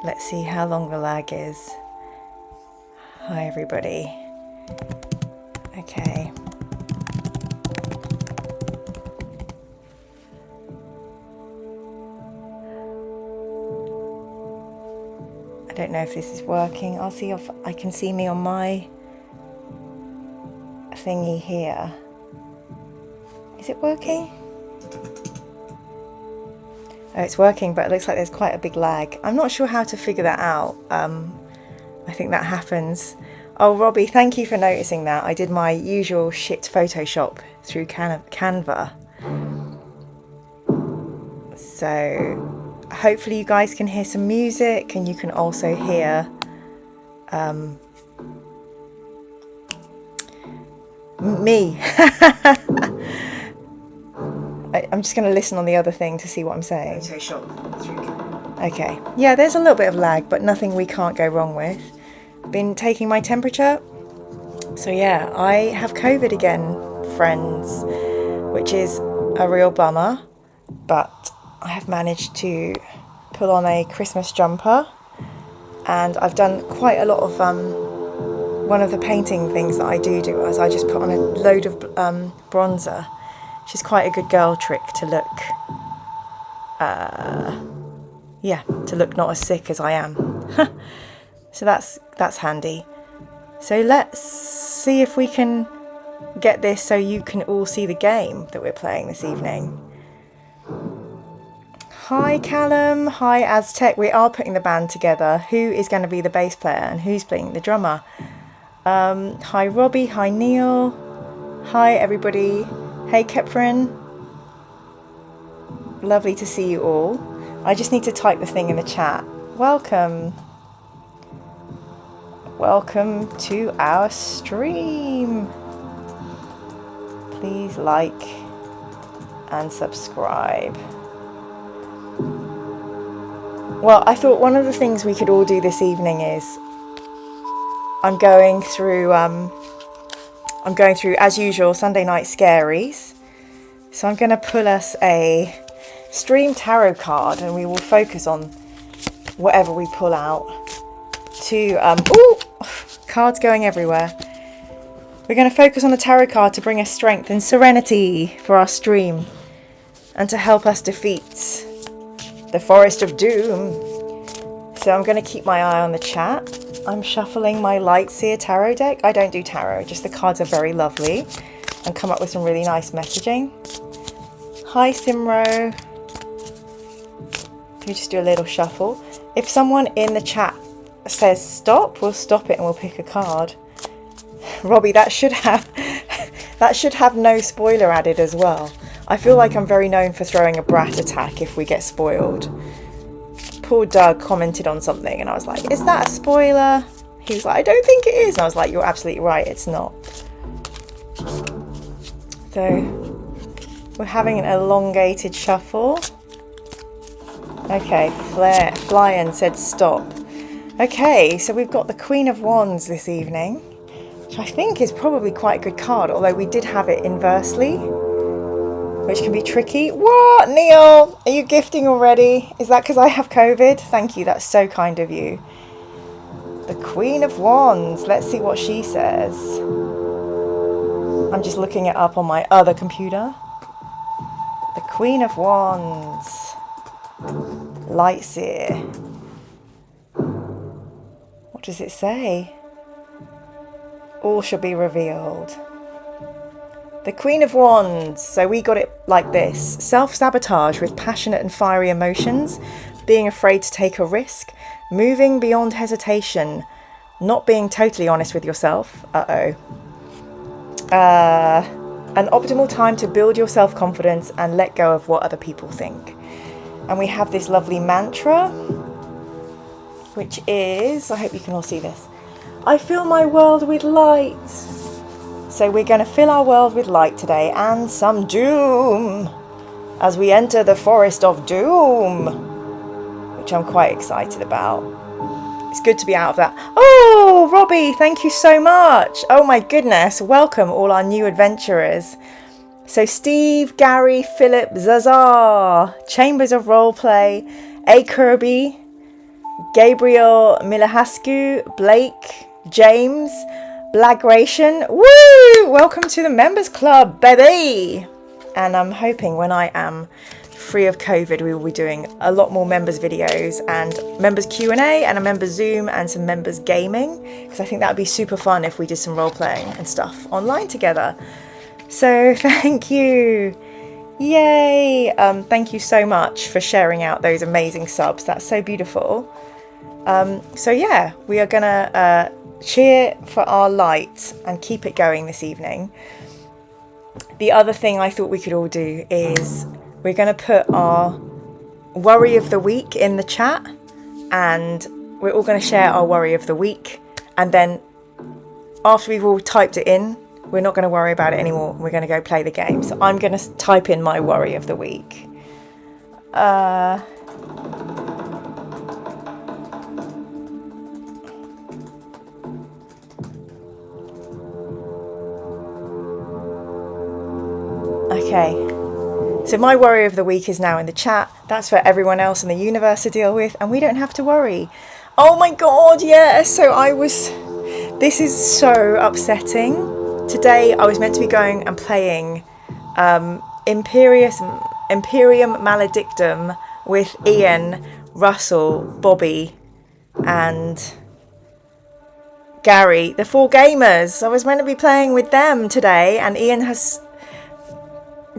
Let's see how long the lag is. Hi everybody. Okay. I don't know if this is working. I'll see if I can see me on my thingy here. Is it working? Oh, it's working, but it looks like there's quite a big lag. I'm not sure how to figure that out. I think that happens. Oh, Robbie, thank you for noticing that. I did my usual shit Photoshop through Canva. So hopefully you guys can hear some music, and you can also hear me. I'm just going to listen on the other thing to see what I'm saying. Okay. Yeah, there's a little bit of lag, but nothing we can't go wrong with. Been taking my temperature. So yeah, I have COVID again, friends, which is a real bummer. But I have managed to pull on a Christmas jumper. And I've done quite a lot of one of the painting things that I do is I just put on a load of bronzer. Which is quite a good girl trick to look, to look not as sick as I am. So that's handy. So let's see if we can get this so you can all see the game that we're playing this evening. Hi Callum, hi Aztec. We are putting the band together. Who is going to be the bass player and who's playing the drummer? Hi Robbie, hi Neil, hi everybody. Hey Keprin, lovely to see you all. I just need to type the thing in the chat. Welcome. Welcome to our stream. Please like and subscribe. Well, I thought one of the things we could all do this evening is I'm going through, as usual, Sunday night scaries. So I'm going to pull us a stream tarot card, and we will focus on whatever we pull out. Cards going everywhere. We're going to focus on the tarot card to bring us strength and serenity for our stream, and to help us defeat the Forest of Doom. So I'm going to keep my eye on the chat. I'm shuffling my Lightseer tarot deck. I don't do tarot, just the cards are very lovely and come up with some really nice messaging. Hi Simro. We just do a little shuffle. If someone in the chat says stop, we'll stop it and we'll pick a card. Robbie, that should have no spoiler added as well. I feel like I'm very known for throwing a brat attack if we get spoiled. Poor Doug commented on something and I was like, is that a spoiler? He was like, I don't think it is. And I was like, you're absolutely right, it's not. So we're having an elongated shuffle. Okay, Flyan said stop. Okay, so we've got the Queen of Wands this evening, which I think is probably quite a good card, although we did have it inversely, which can be tricky. What, Neil? Are you gifting already? Is that because I have COVID? Thank you, that's so kind of you. The Queen of Wands. Let's see what she says. I'm just looking it up on my other computer. The Queen of Wands. Lightseer. What does it say? All shall be revealed. The Queen of Wands. So we got it like this. Self-sabotage with passionate and fiery emotions. Being afraid to take a risk. Moving beyond hesitation. Not being totally honest with yourself. An optimal time to build your self-confidence and let go of what other people think. And we have this lovely mantra, which is, I hope you can all see this. I fill my world with light. So we're going to fill our world with light today and some doom as we enter the Forest of Doom, which I'm quite excited about. It's good to be out of that. Oh, Robbie, thank you so much. Oh my goodness. Welcome all our new adventurers. So Steve, Gary, Philip, Zazar, Chambers of Roleplay, A. Kirby, Gabriel Milahascu, Blake, James, Blagration. Woo! Welcome to the members club, baby! And I'm hoping when I am free of COVID, we will be doing a lot more members videos and members Q&A and a members Zoom and some members gaming, because I think that would be super fun if we did some role playing and stuff online together. So thank you. Yay. Thank you so much for sharing out those amazing subs. That's so beautiful. So yeah, we are gonna cheer for our light and keep it going this evening. The other thing I thought we could all do is we're going to put our worry of the week in the chat, and we're all going to share our worry of the week. And then after we've all typed it in, we're not going to worry about it anymore. We're going to go play the game. So I'm going to type in my worry of the week. Okay. So my worry of the week is now in the chat. That's for everyone else in the universe to deal with, and we don't have to worry. Oh my god, yes. So this is so upsetting. Today I was meant to be going and playing Imperium Maledictum with Ian, Russell, Bobby and Gary, the 4 gamers. I was meant to be playing with them today, and Ian has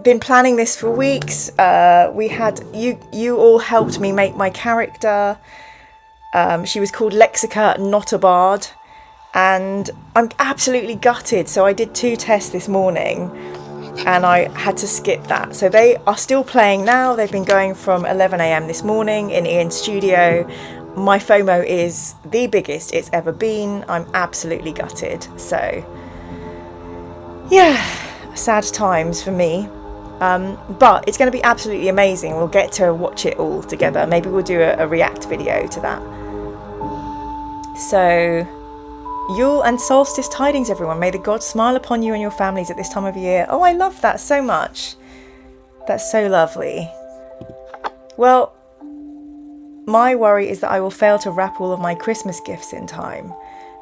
been planning this for weeks. We had you all helped me make my character. She was called Lexica, not a bard, and I'm absolutely gutted. So I did 2 tests this morning and I had to skip that. So they are still playing now. They've been going from 11 a.m. this morning in Ian's studio. My FOMO is the biggest it's ever been. I'm absolutely gutted. So yeah, sad times for me. But it's going to be absolutely amazing. We'll get to watch it all together. Maybe we'll do a react video to that. So, Yule and solstice tidings, everyone. May the gods smile upon you and your families at this time of year. Oh, I love that so much. That's so lovely. Well, my worry is that I will fail to wrap all of my Christmas gifts in time.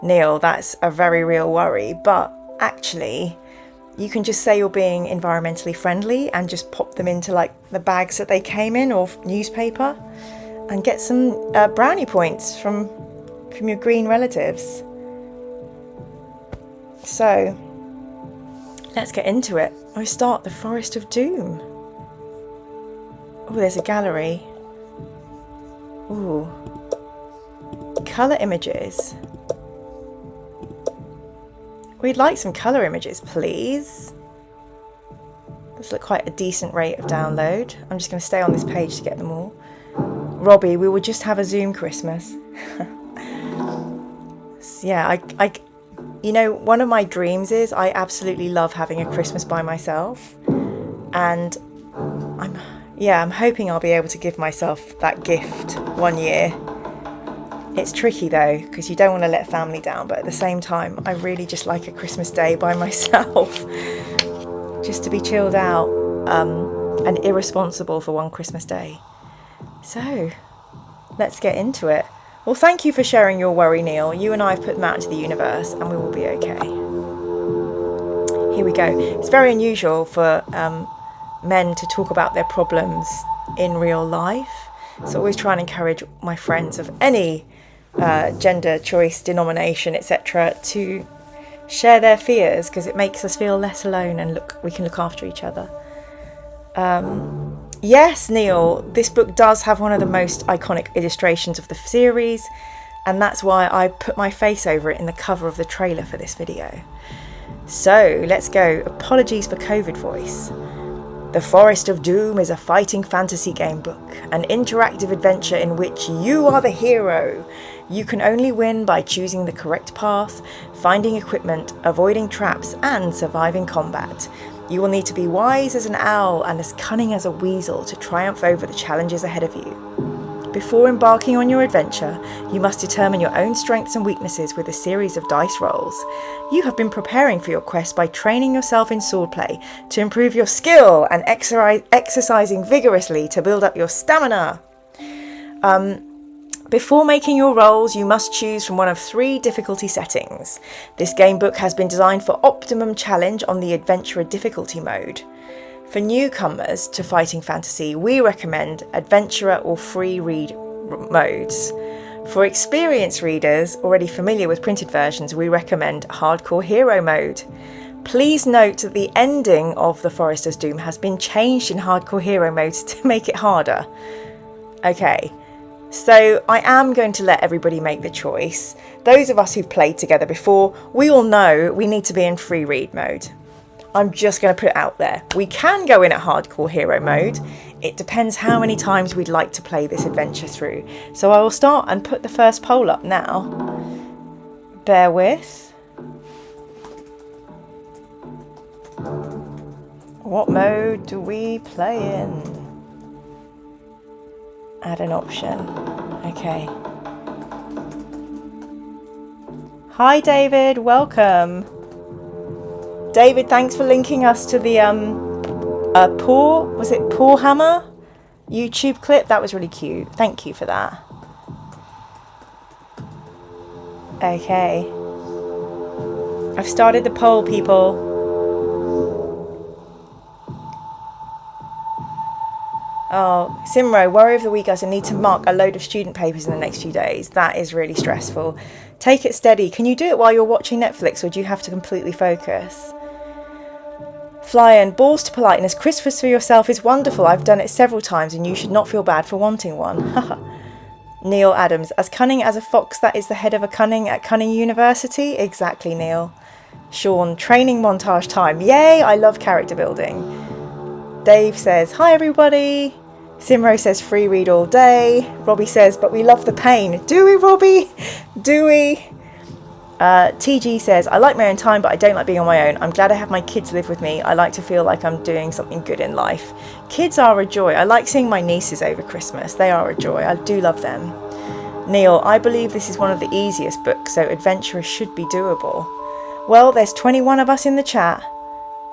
Neil, that's a very real worry. But actually, you can just say you're being environmentally friendly and just pop them into like the bags that they came in, or newspaper, and get some brownie points from your green relatives. So let's get into it. I start the Forest of Doom. Oh, there's a gallery. Ooh. Colour images. We'd like some colour images, please. This looks quite a decent rate of download. I'm just going to stay on this page to get them all. Robbie, we will just have a Zoom Christmas. Yeah, you know, one of my dreams is I absolutely love having a Christmas by myself. And I'm hoping I'll be able to give myself that gift one year. It's tricky though, because you don't want to let family down, but at the same time, I really just like a Christmas day by myself, just to be chilled out and irresponsible for one Christmas day. So, let's get into it. Well, thank you for sharing your worry, Neil. You and I have put them out into the universe, and we will be okay. Here we go. It's very unusual for men to talk about their problems in real life, so I always try and encourage my friends of any gender, choice, denomination, etc. to share their fears, because it makes us feel less alone and we can look after each other. Yes, Neil, this book does have one of the most iconic illustrations of the series, and that's why I put my face over it in the cover of the trailer for this video. So let's go. Apologies for COVID voice. The Forest of Doom is a fighting fantasy game book, an interactive adventure in which you are the hero. You can only win by choosing the correct path, finding equipment, avoiding traps, and surviving combat. You will need to be wise as an owl and as cunning as a weasel to triumph over the challenges ahead of you. Before embarking on your adventure, you must determine your own strengths and weaknesses with a series of dice rolls. You have been preparing for your quest by training yourself in swordplay to improve your skill and exercising vigorously to build up your stamina. Before making your rolls, you must choose from one of 3 difficulty settings. This gamebook has been designed for optimum challenge on the Adventurer difficulty mode. For newcomers to Fighting Fantasy, we recommend Adventurer or Free Read modes. For experienced readers already familiar with printed versions, we recommend Hardcore Hero mode. Please note that the ending of The Forester's Doom has been changed in Hardcore Hero mode to make it harder. Okay. So I am going to let everybody make the choice. Those of us who've played together before, we all know we need to be in free read mode. I'm just going to put it out there. We can go in at hardcore hero mode. It depends how many times we'd like to play this adventure through. So I will start and put the first poll up now. Bear with. What mode do we play in? Add an option. Okay. Hi David, welcome. David, thanks for linking us to the Paw Hammer YouTube clip. That was really cute. Thank you for that. Okay. I've started the poll, people. Oh, Simro, worry of the week, I need to mark a load of student papers in the next few days. That is really stressful. Take it steady. Can you do it while you're watching Netflix, or do you have to completely focus? Flyan, balls to politeness. Christmas for yourself is wonderful. I've done it several times and you should not feel bad for wanting one. Neil Adams, as cunning as a fox that is the head of a cunning at Cunning University? Exactly, Neil. Sean, training montage time. Yay, I love character building. Dave says, hi everybody. Simro says free read all day. Robbie says, but we love the pain. Do we, Robbie? Do we? TG says, I like my own time, but I don't like being on my own. I'm glad I have my kids live with me. I like to feel like I'm doing something good in life. Kids are a joy. I like seeing my nieces over Christmas. They are a joy. I do love them. Neil, I believe this is one of the easiest books, so adventurers should be doable. Well, there's 21 of us in the chat.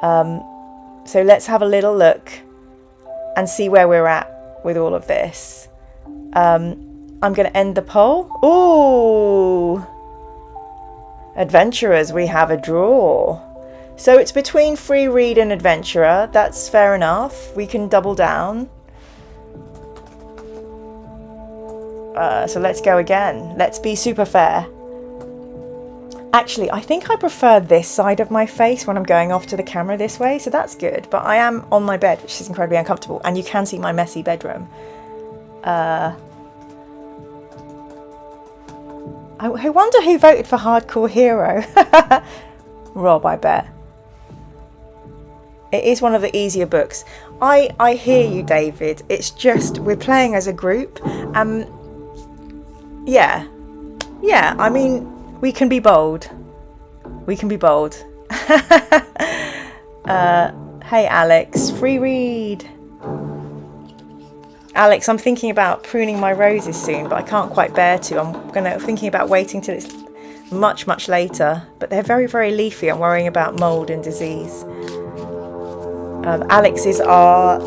So let's have a little look and see where we're at with all of this. I'm going to end the poll. Ooh! Adventurers, we have a draw. So it's between free read and adventurer. That's fair enough. We can double down. So let's go again. Let's be super fair. Actually, I think I prefer this side of my face when I'm going off to the camera this way, so that's good. But I am on my bed, which is incredibly uncomfortable, and you can see my messy bedroom. I wonder who voted for Hardcore Hero. Rob, I bet. It is one of the easier books. I hear you, David. It's just, we're playing as a group. Yeah, I mean, we can be bold. We can be bold. Hey, Alex. Free read. Alex, I'm thinking about pruning my roses soon, but I can't quite bear to. I'm thinking about waiting till it's much, much later. But they're very, very leafy. I'm worrying about mould and disease. Alex is our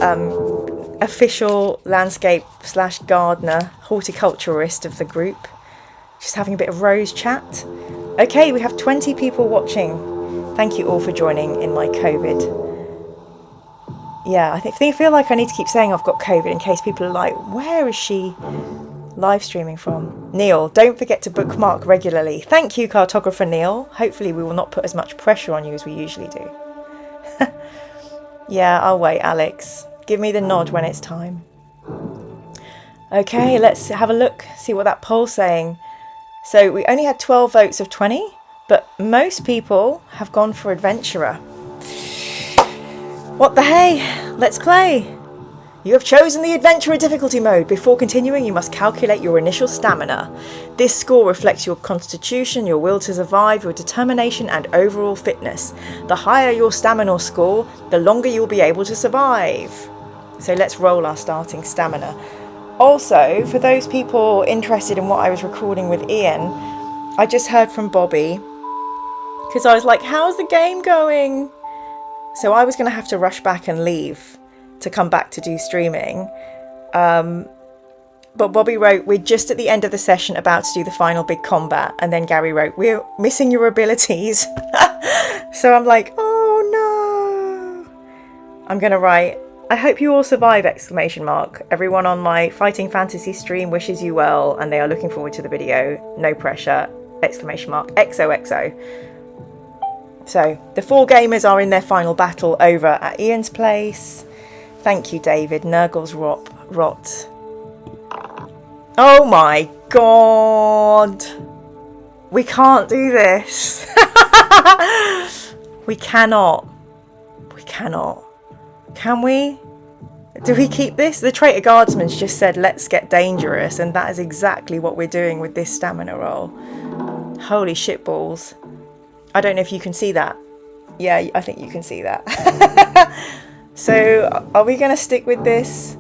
official landscape/gardener, horticulturalist of the group. Just having a bit of rose chat. Okay, we have 20 people watching. Thank you all for joining in my COVID. Yeah, I feel like I need to keep saying I've got COVID in case people are like, where is she live streaming from? Neil, don't forget to bookmark regularly. Thank you, cartographer Neil. Hopefully we will not put as much pressure on you as we usually do. Yeah, I'll wait, Alex. Give me the nod when it's time. Okay, let's have a look, see what that poll's saying. So we only had 12 votes of 20, but most people have gone for adventurer. What the hey? Let's play. You have chosen the adventurer difficulty mode. Before continuing, you must calculate your initial stamina. This score reflects your constitution, your will to survive, your determination, and overall fitness. The higher your stamina score, the longer you'll be able to survive. So let's roll our starting stamina. Also, for those people interested in what I was recording with Ian, I just heard from Bobby, because I was like, how's the game going? So I was going to have to rush back and leave to come back to do streaming. But Bobby wrote, we're just at the end of the session about to do the final big combat. And then Gary wrote, we're missing your abilities. So I'm like, oh no. I'm going to write, I hope you all survive, exclamation mark. Everyone on my Fighting Fantasy stream wishes you well and they are looking forward to the video. No pressure, exclamation mark, XOXO. So the 4 gamers are in their final battle over at Ian's place. Thank you, David. Nurgle's rot. Oh my god. We can't do this. We cannot. We cannot. Can we? Do we keep this? The traitor guardsman's just said, let's get dangerous. And that is exactly what we're doing with this stamina roll. Holy shit balls. I don't know if you can see that. Yeah, I think you can see that. So, are we going to stick with this?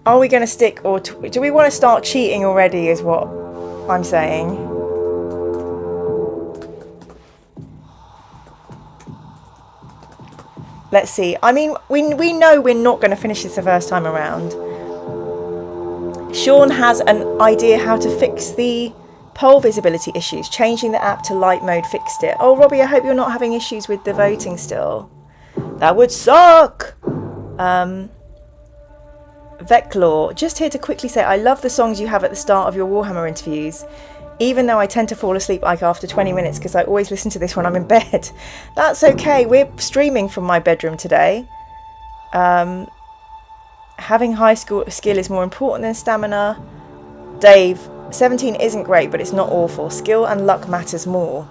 Are we going to stick, or do we want to start cheating already is what I'm saying. Let's see. I mean, we know we're not going to finish this the first time around. Sean has an idea how to fix the poll visibility issues. Changing the app to light mode fixed it. Oh, Robbie, I hope you're not having issues with the voting still. That would suck. Veclaw, just here to quickly say I love the songs you have at the start of your Warhammer interviews, even though I tend to fall asleep like after 20 minutes because I always listen to this when I'm in bed. That's okay, we're streaming from my bedroom today. Having high skill is more important than stamina. Dave, 17 isn't great, but it's not awful. Skill and luck matters more.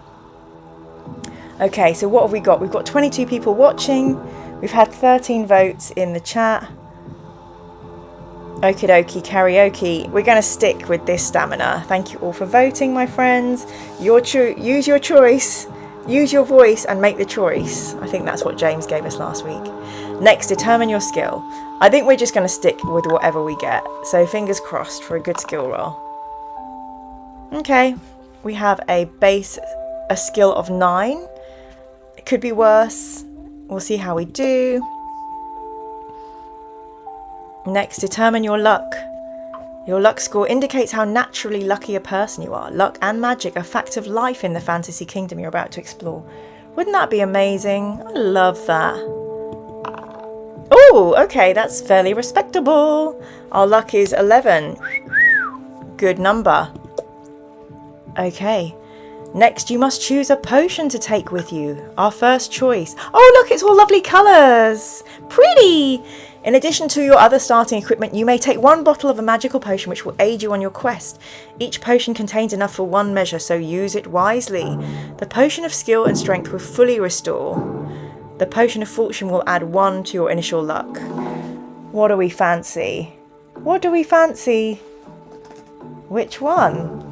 Okay, so what have we got? We've got 22 people watching. We've had 13 votes in the chat. Okie dokie, karaoke. We're going to stick with this stamina. Thank you all for voting, my friends. Use your choice. Use your voice and make the choice. I think that's what James gave us last week. Next, determine your skill. I think we're just going to stick with whatever we get. So fingers crossed for a good skill roll. Okay, we have a skill of 9. It could be worse. We'll see how we do. Next, determine your luck. Your luck score indicates how naturally lucky a person you are. Luck and magic are facts of life in the fantasy kingdom you're about to explore. Wouldn't that be amazing? I love that. Oh, okay, that's fairly respectable. Our luck is 11. Good number. Okay. Next, you must choose a potion to take with you. Our first choice. Oh, look, it's all lovely colours. Pretty. In addition to your other starting equipment, you may take 1 bottle of a magical potion which will aid you on your quest. Each potion contains enough for 1 measure, so use it wisely. The potion of skill and strength will fully restore. The potion of fortune will add 1 to your initial luck. What do we fancy? What do we fancy? Which one?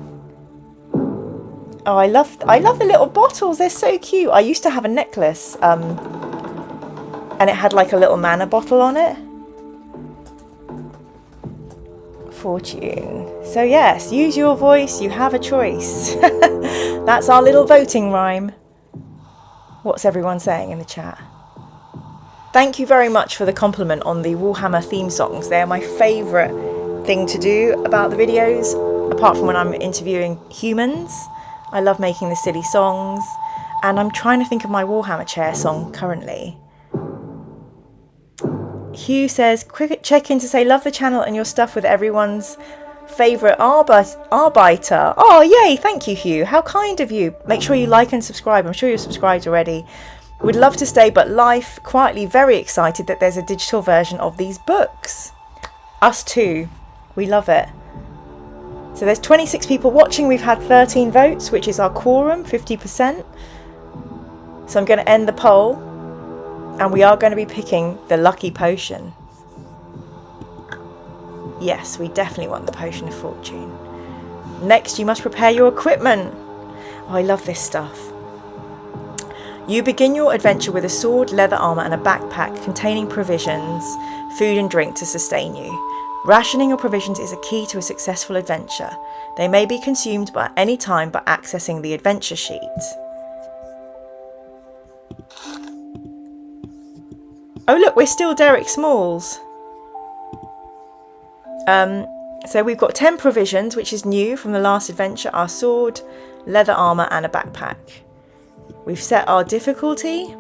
Oh, I love the little bottles. They're so cute. I used to have a necklace, and it had like a little mana bottle on it. Fortune. So yes, use your voice. You have a choice. That's our little voting rhyme. What's everyone saying in the chat? Thank you very much for the compliment on the Warhammer theme songs. They are my favourite thing to do about the videos, apart from when I'm interviewing humans. I love making the silly songs, and I'm trying to think of my Warhammer chair song currently. Hugh says, quick check-in to say, love the channel and your stuff with everyone's favourite arbiter. Oh, yay, thank you, Hugh. How kind of you. Make sure you like and subscribe. I'm sure you're subscribed already. Would love to stay, but life, quietly very excited that there's a digital version of these books. Us too. We love it. So there's 26 people watching. We've had 13 votes, which is our quorum, 50%. So I'm going to end the poll, and we are going to be picking the lucky potion. Yes, we definitely want the potion of fortune. Next, you must prepare your equipment. Oh, I love this stuff. You begin your adventure with a sword, leather armour and a backpack containing provisions, food and drink to sustain you. Rationing your provisions is a key to a successful adventure. They may be consumed at any time by accessing the adventure sheet. Oh look, we're still Derek Smalls. So we've got 10 provisions, which is new from the last adventure, our sword, leather armour and a backpack. We've set our difficulty.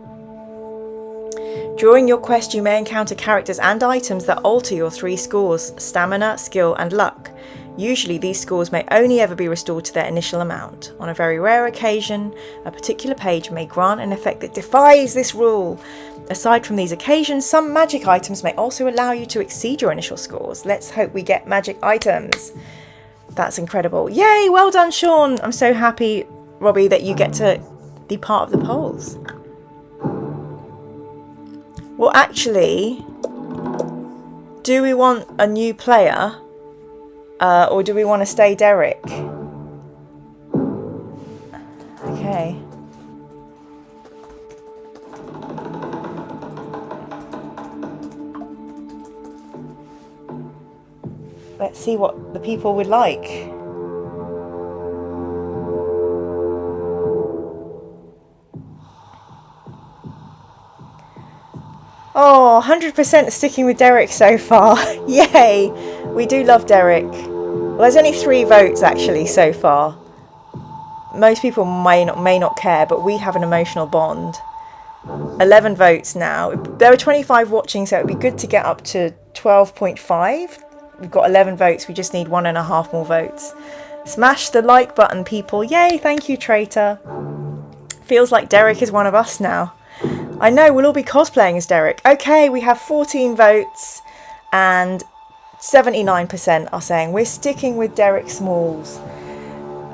During your quest you may encounter characters and items that alter your 3 scores, stamina, skill and luck. Usually these scores may only ever be restored to their initial amount. On a very rare occasion, a particular page may grant an effect that defies this rule. Aside from these occasions, some magic items may also allow you to exceed your initial scores. Let's hope we get magic items. That's incredible. Yay, well done, Sean. I'm so happy, Robbie, that you get to be part of the polls. Well, actually, do we want a new player? Or do we want to stay Derek? Okay. Let's see what the people would like. Oh, 100% sticking with Derek so far. Yay! We do love Derek. Well, there's only 3 votes actually so far. Most people may not care, but we have an emotional bond. 11 votes now. There are 25 watching, so it would be good to get up to 12.5. We've got 11 votes. We just need 1.5 more votes. Smash the like button, people. Yay, thank you, Traitor. Feels like Derek is one of us now. I know, we'll all be cosplaying as Derek. Okay, we have 14 votes and 79% are saying we're sticking with Derek Smalls,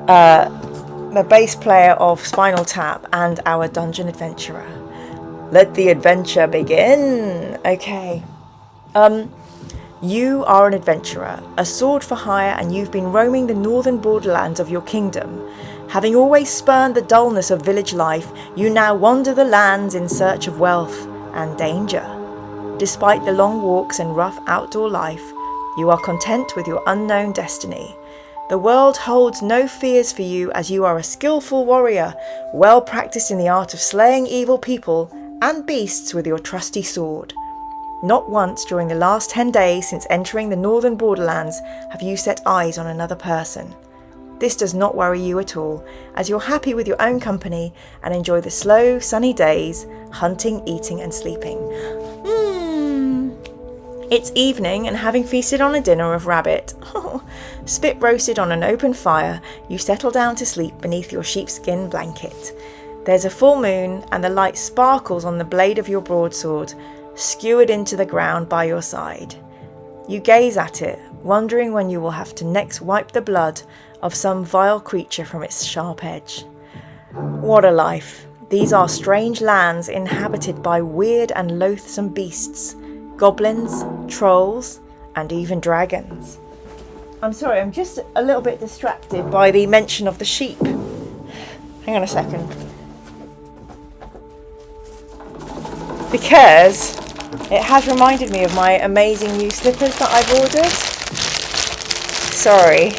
the bass player of Spinal Tap and our dungeon adventurer. Let the adventure begin. Okay. You are an adventurer, a sword for hire, and you've been roaming the northern borderlands of your kingdom. Having always spurned the dullness of village life, you now wander the lands in search of wealth and danger. Despite the long walks and rough outdoor life, you are content with your unknown destiny. The world holds no fears for you as you are a skillful warrior, well practiced in the art of slaying evil people and beasts with your trusty sword. Not once during the last 10 days since entering the northern borderlands have you set eyes on another person. This does not worry you at all, as you're happy with your own company and enjoy the slow, sunny days, hunting, eating and sleeping. It's evening, and having feasted on a dinner of rabbit, spit roasted on an open fire, you settle down to sleep beneath your sheepskin blanket. There's a full moon, and the light sparkles on the blade of your broadsword, skewered into the ground by your side. You gaze at it, wondering when you will have to next wipe the blood of some vile creature from its sharp edge. What a life! These are strange lands inhabited by weird and loathsome beasts, goblins, trolls, and even dragons. I'm sorry, I'm just a little bit distracted by the mention of the sheep. Hang on a second. Because it has reminded me of my amazing new slippers that I've ordered. Sorry.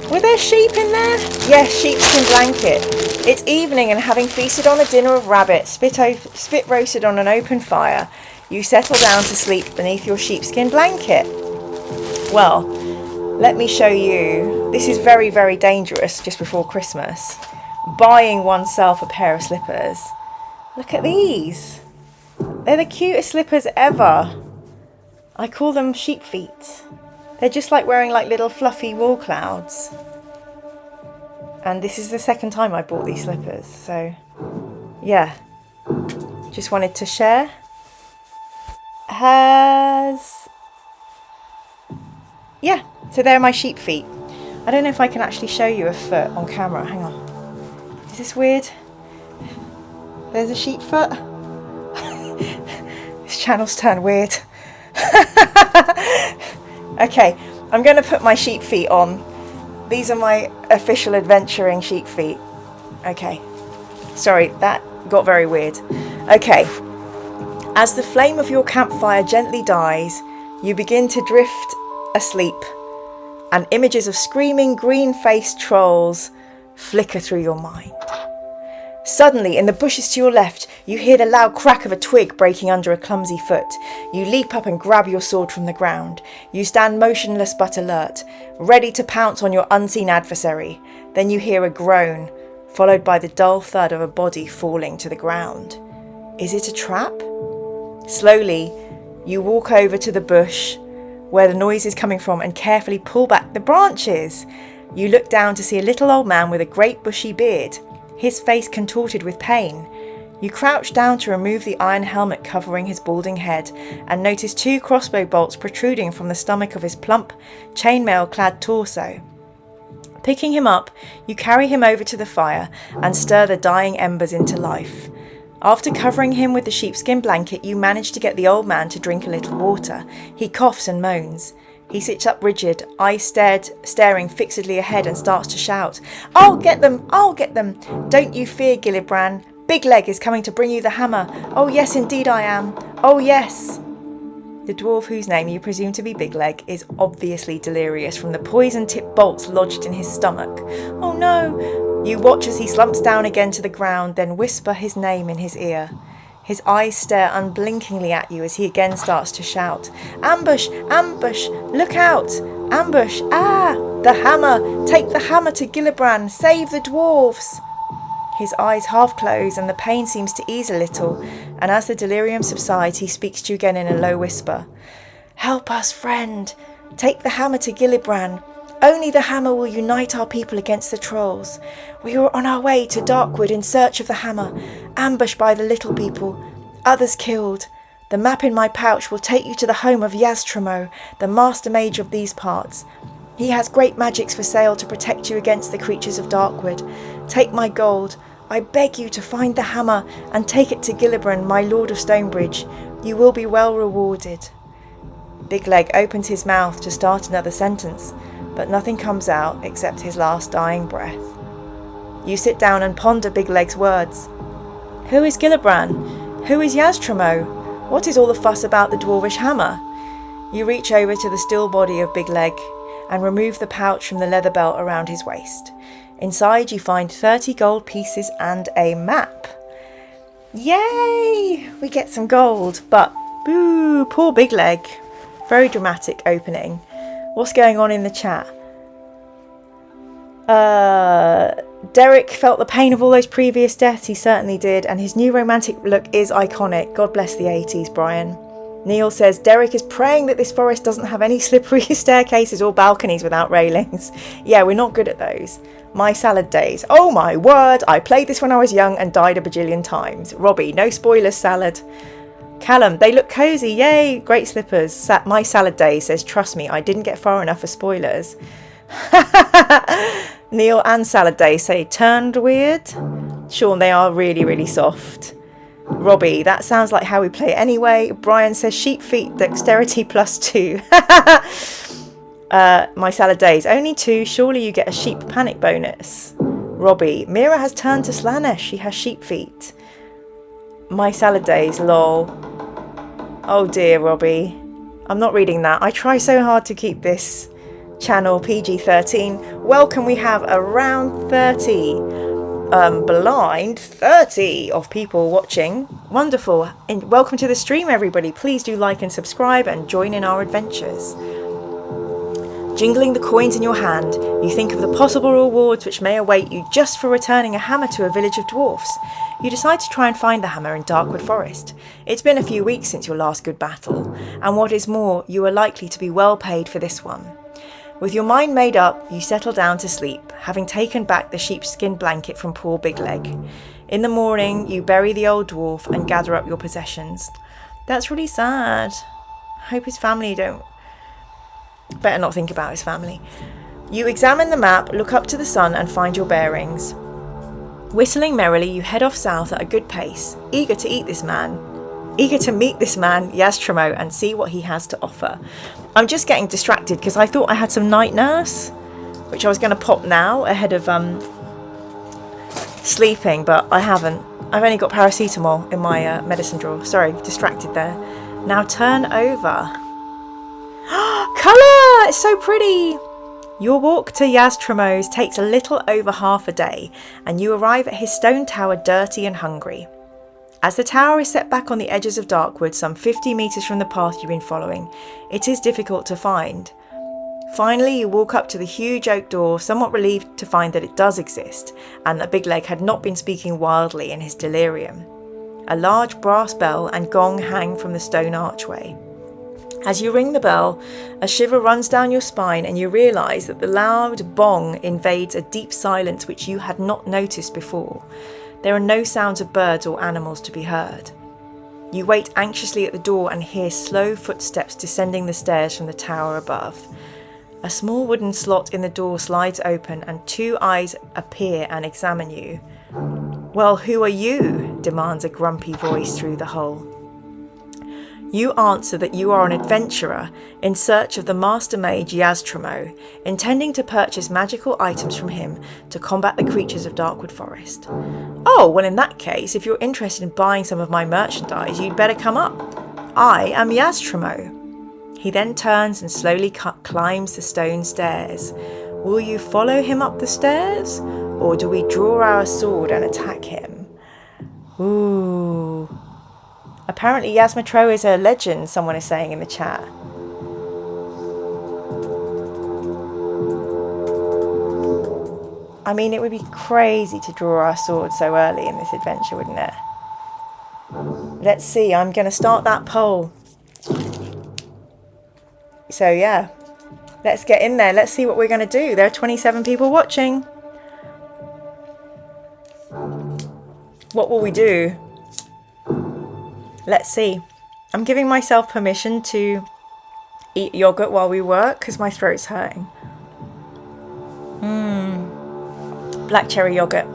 Were there sheep in there? Yes, sheepskin blanket. It's evening, and having feasted on a dinner of rabbit, spit roasted on an open fire, you settle down to sleep beneath your sheepskin blanket. Well, let me show you. This is very, very dangerous just before Christmas. Buying oneself a pair of slippers. Look at these. They're the cutest slippers ever. I call them sheep feet. They're just like wearing like little fluffy wall clouds. And this is the second time I bought these slippers. So, yeah. Just wanted to share. Yeah, so they're my sheep feet. I don't know if I can actually show you a foot on camera. Hang on. Is this weird? There's a sheep foot. This channel's turned weird. Okay, I'm going to put my sheep feet on. These are my official adventuring sheep feet. Okay. Sorry, that got very weird. Okay. As the flame of your campfire gently dies, you begin to drift asleep, and images of screaming green-faced trolls flicker through your mind. Suddenly, in the bushes to your left, you hear the loud crack of a twig breaking under a clumsy foot. You leap up and grab your sword from the ground. You stand motionless but alert, ready to pounce on your unseen adversary. Then you hear a groan, followed by the dull thud of a body falling to the ground. Is it a trap? Slowly, you walk over to the bush where the noise is coming from and carefully pull back the branches. You look down to see a little old man with a great bushy beard, his face contorted with pain. You crouch down to remove the iron helmet covering his balding head and notice 2 crossbow bolts protruding from the stomach of his plump, chainmail-clad torso. Picking him up, you carry him over to the fire and stir the dying embers into life. After covering him with the sheepskin blanket, you manage to get the old man to drink a little water. He coughs and moans. He sits up rigid, eyes staring fixedly ahead, and starts to shout, "I'll get them! I'll get them! Don't you fear, Gillibrand. Big Leg is coming to bring you the hammer. Oh yes, indeed I am. Oh yes." The dwarf, whose name you presume to be Big Leg, is obviously delirious from the poison-tipped bolts lodged in his stomach. Oh no! You watch as he slumps down again to the ground, then whisper his name in his ear. His eyes stare unblinkingly at you as he again starts to shout, "Ambush! Ambush! Look out! Ambush! Ah! The hammer! Take the hammer to Gillibrand! Save the dwarves!" His eyes half close and the pain seems to ease a little, and as the delirium subsides, he speaks to you again in a low whisper. "Help us, friend! Take the hammer to Gillibrand! Only the hammer will unite our people against the trolls. We are on our way to Darkwood in search of the hammer, ambushed by the little people, others killed. The map in my pouch will take you to the home of Yaztromo, the master mage of these parts. He has great magics for sale to protect you against the creatures of Darkwood. Take my gold. I beg you to find the hammer and take it to Gillibrand, my lord of Stonebridge. You will be well rewarded." Big Leg opens his mouth to start another sentence, but nothing comes out except his last dying breath. You sit down and ponder Big Leg's words. Who is Gillibrand? Who is Yaztromo? What is all the fuss about the dwarvish hammer? You reach over to the still body of Big Leg and remove the pouch from the leather belt around his waist. Inside you find 30 gold pieces and a map. Yay! We get some gold, but boo, poor Big Leg. Very dramatic opening. What's going on in the chat? Derek felt the pain of all those previous deaths. He certainly did, and his new romantic look is iconic. God bless the 80s, Brian. Neil says, Derek is praying that this forest doesn't have any slippery staircases or balconies without railings. Yeah, we're not good at those. My salad days. Oh my word, I played this when I was young and died a bajillion times. Robbie, no spoilers, salad. Callum, they look cosy, yay, great slippers. My salad days says, trust me, I didn't get far enough for spoilers. Neil and salad days say, turned weird. Sean, they are really, really soft. Robbie, that sounds like how we play it anyway. Brian says sheep feet, dexterity +2. My salad days, only 2. Surely you get a sheep panic bonus. Robbie, Mira has turned to Slanesh. She has sheep feet. My salad days, lol. Oh dear, Robbie. I'm not reading that. I try so hard to keep this channel PG-13. Welcome, we have around 30. Blind 30 of people watching. Wonderful. And welcome to the stream, everybody. Please do like and subscribe and join in our adventures. Jingling the coins in your hand, you think of the possible rewards which may await you just for returning a hammer to a village of dwarfs. You decide to try and find the hammer in Darkwood Forest. It's been a few weeks since your last good battle, and what is more, you are likely to be well paid for this one. With your mind made up, you settle down to sleep, having taken back the sheepskin blanket from poor Big Leg. In the morning, you bury the old dwarf and gather up your possessions. That's really sad. I hope his family don't... Better not think about his family. You examine the map, look up to the sun and find your bearings. Whistling merrily, you head off south at a good pace, eager to meet this man, Yaztromo, and see what he has to offer. I'm just getting distracted because I thought I had some night nurse, which I was going to pop now ahead of sleeping, but I haven't. I've only got paracetamol in my medicine drawer. Sorry, distracted there. Now turn over. Colour! It's so pretty! Your walk to Yaztromo's takes a little over half a day, and you arrive at his stone tower dirty and hungry. As the tower is set back on the edges of Darkwood, some 50 metres from the path you've been following, it is difficult to find. Finally, you walk up to the huge oak door, somewhat relieved to find that it does exist, and that Big Leg had not been speaking wildly in his delirium. A large brass bell and gong hang from the stone archway. As you ring the bell, a shiver runs down your spine and you realise that the loud bong invades a deep silence which you had not noticed before. There are no sounds of birds or animals to be heard. You wait anxiously at the door and hear slow footsteps descending the stairs from the tower above. A small wooden slot in the door slides open and 2 eyes appear and examine you. "Well, who are you?" demands a grumpy voice through the hole. You answer that you are an adventurer in search of the master mage Yaztromo, intending to purchase magical items from him to combat the creatures of Darkwood Forest. "Oh, well in that case, if you're interested in buying some of my merchandise, you'd better come up. I am Yaztromo." He then turns and slowly climbs the stone stairs. Will you follow him up the stairs, or do we draw our sword and attack him? Ooh. Apparently Yaztromo is a legend, someone is saying in the chat. I mean, it would be crazy to draw our sword so early in this adventure, wouldn't it? Let's see, I'm going to start that poll. So yeah, let's get in there. Let's see what we're going to do. There are 27 people watching. What will we do? Let's see. I'm giving myself permission to eat yogurt while we work because my throat's hurting. Black cherry yogurt.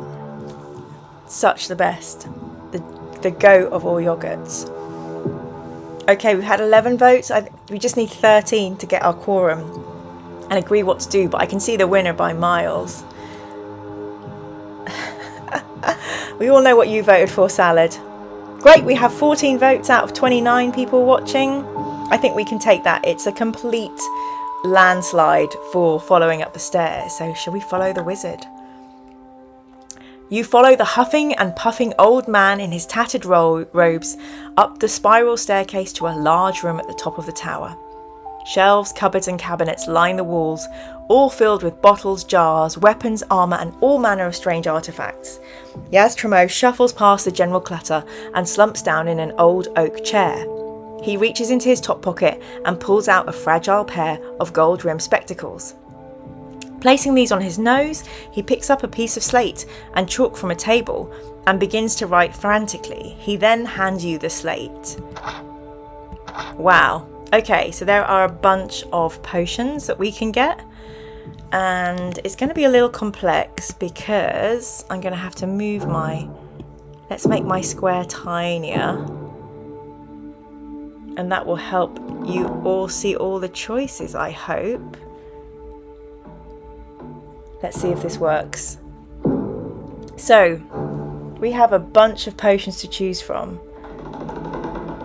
Such the best. The goat of all yogurts. Okay, we've had 11 votes. We just need 13 to get our quorum and agree what to do, but I can see the winner by miles. We all know what you voted for, Salad. Great, we have 14 votes out of 29 people watching. I think we can take that. It's a complete landslide for following up the stairs. So shall we follow the wizard? You follow the huffing and puffing old man in his tattered robes up the spiral staircase to a large room at the top of the tower. Shelves, cupboards and cabinets line the walls, all filled with bottles, jars, weapons, armour and all manner of strange artefacts. Yaztromo shuffles past the general clutter and slumps down in an old oak chair. He reaches into his top pocket and pulls out a fragile pair of gold-rimmed spectacles. Placing these on his nose, he picks up a piece of slate and chalk from a table and begins to write frantically. He then hands you the slate. Wow. Okay, so there are a bunch of potions that we can get. And it's going to be a little complex because I'm going to have to move let's make my square tinier. And that will help you all see all the choices, I hope. Let's see if this works. So, we have a bunch of potions to choose from.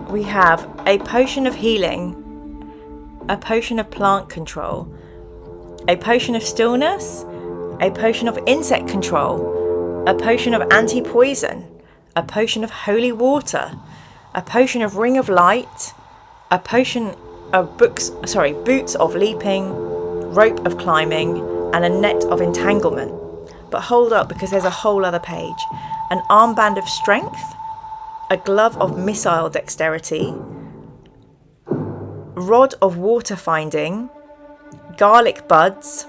We have a potion of healing, a potion of plant control, a potion of stillness, a potion of insect control, a potion of anti-poison, a potion of holy water, a potion of ring of light, a potion of boots of leaping, rope of climbing, and a net of entanglement. But hold up, because there's a whole other page. An armband of strength, a glove of missile dexterity, rod of water finding, garlic buds,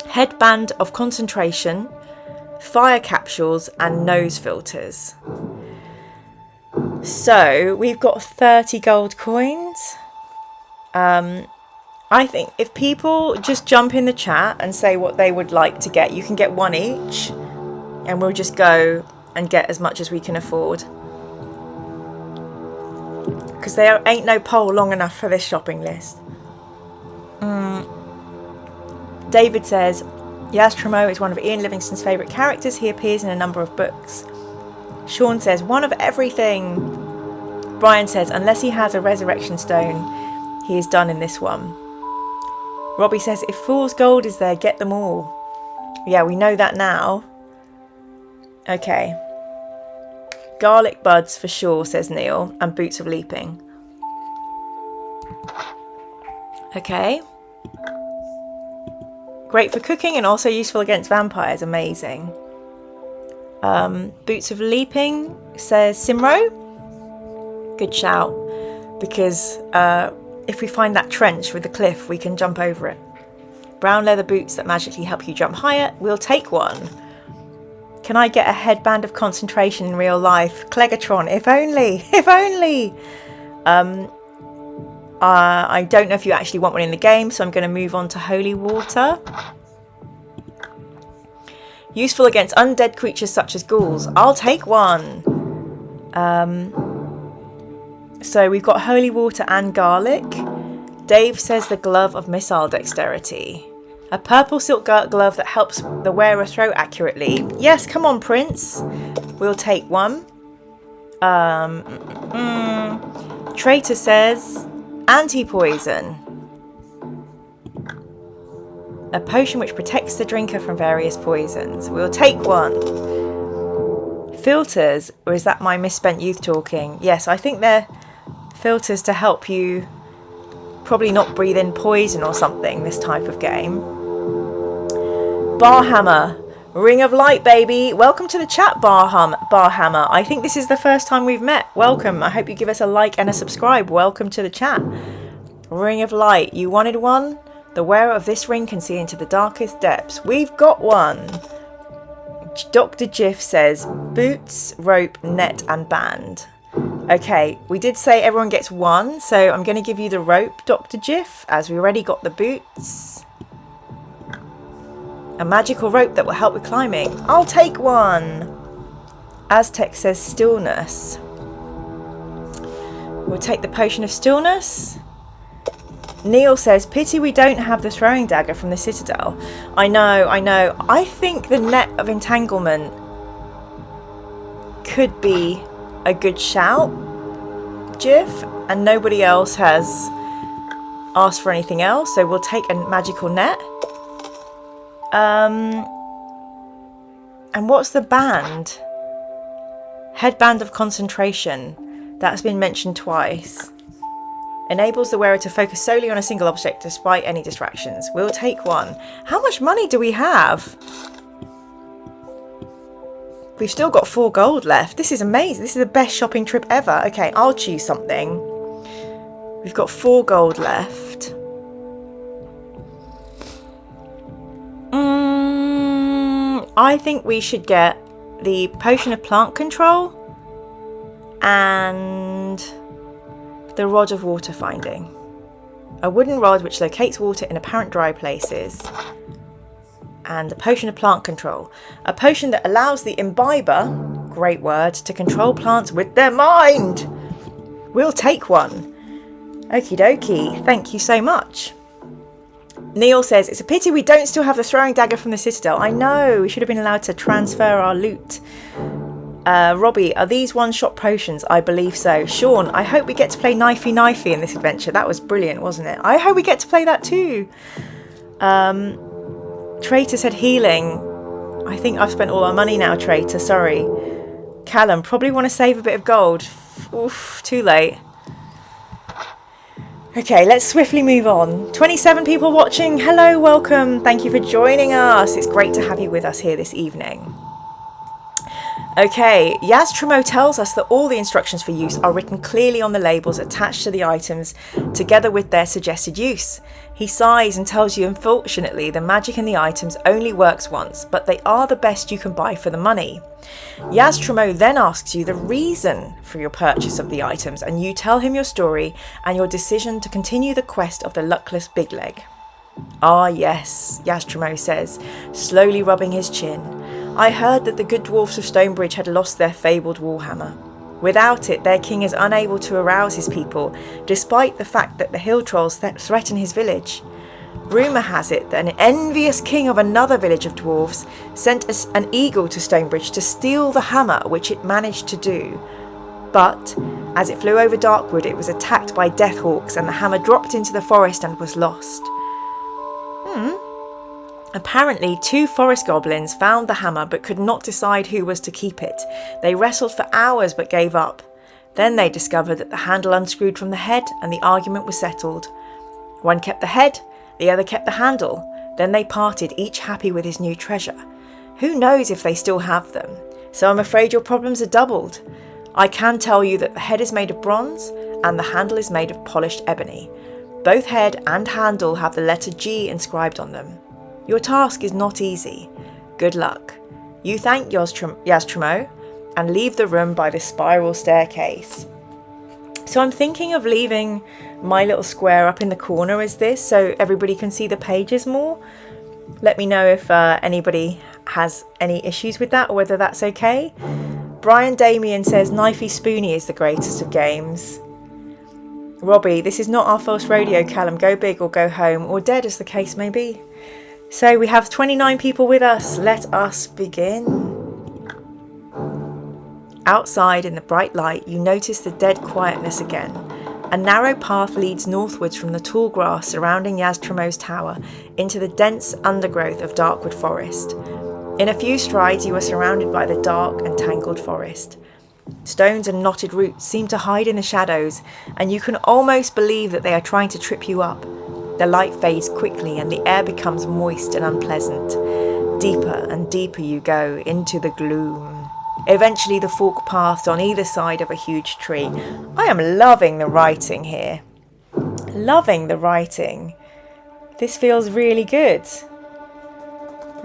headband of concentration, fire capsules, and nose filters. So we've got 30 gold coins. I think if people just jump in the chat and say what they would like to get, you can get one each, and we'll just go and get as much as we can afford. Because there ain't no poll long enough for this shopping list. David says, Yaztromo is one of Ian Livingstone's favourite characters. He appears in a number of books. Sean says, one of everything. Brian says, unless he has a resurrection stone, he is done in this one. Robbie says, if fool's gold is there, get them all. Yeah, we know that now. Okay. Garlic buds for sure, says Neil, and boots of leaping. Okay. Great for cooking and also useful against vampires. Amazing. Boots of leaping, says Simro. Good shout. Because if we find that trench with the cliff, we can jump over it. Brown leather boots that magically help you jump higher. We'll take one. Can I get a headband of concentration in real life? Clegatron, if only. If only. I don't know if you actually want one in the game, so I'm going to move on to holy water. Useful against undead creatures such as ghouls. I'll take one. So we've got holy water and garlic. Dave says the glove of missile dexterity. A purple silk glove that helps the wearer throw accurately. Yes, come on, Prince. We'll take one. Traitor says anti-poison. A potion which protects the drinker from various poisons. We'll take one. Filters, or is that my misspent youth talking? Yes, I think they're filters to help you probably not breathe in poison or something, this type of game. Barhammer. Ring of light, baby. Welcome to the chat, Barhammer. I think this is the first time we've met. Welcome. I hope you give us a like and a subscribe. Welcome to the chat. Ring of light. You wanted one? The wearer of this ring can see into the darkest depths. We've got one. Dr. Jiff says boots, rope, net and band. Okay, we did say everyone gets one, so I'm going to give you the rope, Dr. Jiff, as we already got the boots. A magical rope that will help with climbing. I'll take one. Aztec says stillness. We'll take the potion of stillness. Neil says, pity we don't have the throwing dagger from the Citadel. I know. I think the net of entanglement could be a good shout, Jiff, and nobody else has asked for anything else, so we'll take a magical net. And what's the band? Headband of concentration. That's been mentioned twice. Enables the wearer to focus solely on a single object despite any distractions. We'll take one. How much money do we have? We've still got 4 gold left. This is amazing. This is the best shopping trip ever. Okay, I'll choose something. We've got 4 gold left. I think we should get the potion of plant control and the rod of water finding. A wooden rod which locates water in apparent dry places. And the potion of plant control. A potion that allows the imbiber, great word, to control plants with their mind. We'll take one. Okie dokie. Thank you so much. Neil says, it's a pity we don't still have the throwing dagger from the Citadel. I know, we should have been allowed to transfer our loot. Robbie, are these one-shot potions? I believe so. Sean, I hope we get to play Knifey in this adventure. That was brilliant, wasn't it? I hope we get to play that too. Traitor said healing. I think I've spent all our money now, Traitor. Sorry. Callum, probably want to save a bit of gold. Oof, too late. Okay, let's swiftly move on. 27 people watching. Hello, welcome. Thank you for joining us. It's great to have you with us here this evening. Okay, Yaztromo tells us that all the instructions for use are written clearly on the labels attached to the items, together with their suggested use. He sighs and tells you, unfortunately, the magic in the items only works once, but they are the best you can buy for the money. Yaztromo then asks you the reason for your purchase of the items, and you tell him your story and your decision to continue the quest of the luckless Big Leg. Ah yes, Yaztromo says, slowly rubbing his chin. I heard that the good dwarfs of Stonebridge had lost their fabled warhammer. Without it, their king is unable to arouse his people, despite the fact that the hill trolls threaten his village. Rumour has it that an envious king of another village of dwarfs sent an eagle to Stonebridge to steal the hammer, which it managed to do. But, as it flew over Darkwood, it was attacked by deathhawks and the hammer dropped into the forest and was lost. Apparently, 2 forest goblins found the hammer but could not decide who was to keep it. They wrestled for hours but gave up. Then they discovered that the handle unscrewed from the head and the argument was settled. One kept the head, the other kept the handle. Then they parted, each happy with his new treasure. Who knows if they still have them? So I'm afraid your problems are doubled. I can tell you that the head is made of bronze and the handle is made of polished ebony. Both head and handle have the letter G inscribed on them. Your task is not easy. Good luck. You thank Yaztromo and leave the room by the spiral staircase. So I'm thinking of leaving my little square up in the corner as this so everybody can see the pages more. Let me know if anybody has any issues with that or whether that's okay. Brian Damien says Knifey Spoony is the greatest of games. Robbie, this is not our first rodeo, Callum. Go big or go home, or dead as the case may be. So we have 29 people with us. Let us begin. Outside in the bright light, you notice the dead quietness again. A narrow path leads northwards from the tall grass surrounding Yaztromo's tower into the dense undergrowth of Darkwood forest. In a few strides you are surrounded by the dark and tangled forest. Stones and knotted roots seem to hide in the shadows, and you can almost believe that they are trying to trip you up. The light fades quickly and the air becomes moist and unpleasant. Deeper and deeper you go into the gloom. Eventually the fork paths on either side of a huge tree. I am loving the writing here. Loving the writing. This feels really good.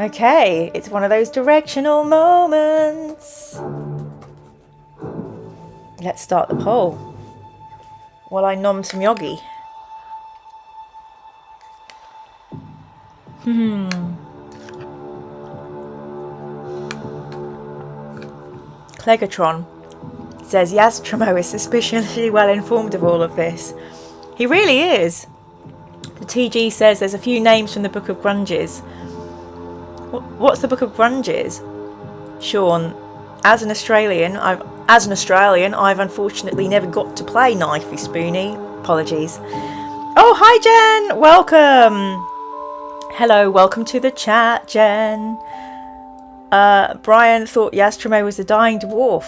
Okay, it's one of those directional moments. Let's start the poll while I nom some yogi. Clegatron says Yaztromo is suspiciously well informed of all of this. He really is. The TG says there's a few names from the Book of Grunges. What's the Book of Grunges? Sean, as an Australian, I've unfortunately never got to play Knifey Spoony. Apologies. Oh, hi Jen! Welcome! Hello, welcome to the chat, Jen. Brian thought Yaztromo was a dying dwarf.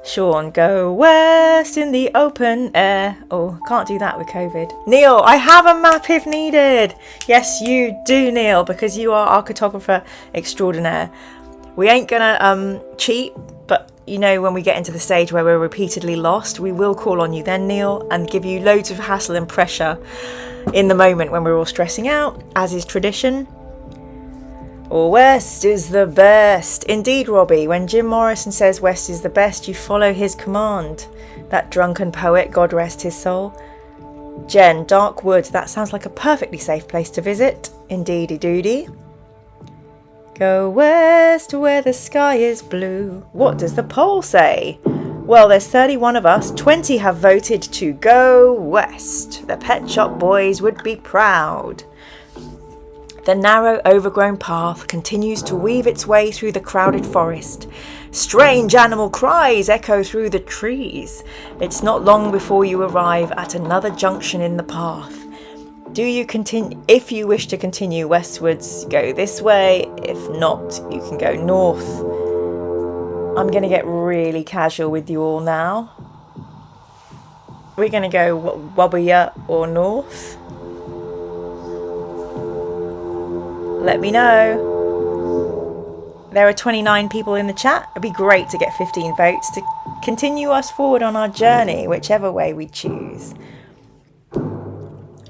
Sean, go west in the open air. Oh, can't do that with COVID. Neil, I have a map if needed. Yes, you do, Neil, because you are our cartographer extraordinaire. We ain't gonna cheat, but you know, when we get into the stage where we're repeatedly lost, we will call on you then, Neil, and give you loads of hassle and pressure in the moment when we're all stressing out, as is tradition. Or west is the best. Indeed, Robbie, when Jim Morrison says west is the best, you follow his command. That drunken poet, God rest his soul. Jen, Darkwood, that sounds like a perfectly safe place to visit. Indeedy doody. Go west where the sky is blue. What does the poll say? Well, there's 31 of us. 20 have voted to go west. The Pet Shop Boys would be proud. The narrow, overgrown path continues to weave its way through the crowded forest. Strange animal cries echo through the trees. It's not long before you arrive at another junction in the path. If you wish to continue westwards, go this way. If not, you can go north. I'm going to get really casual with you all now. We're going to go Wabaya or north. Let me know. There are 29 people in the chat. It'd be great to get 15 votes to continue us forward on our journey, whichever way we choose.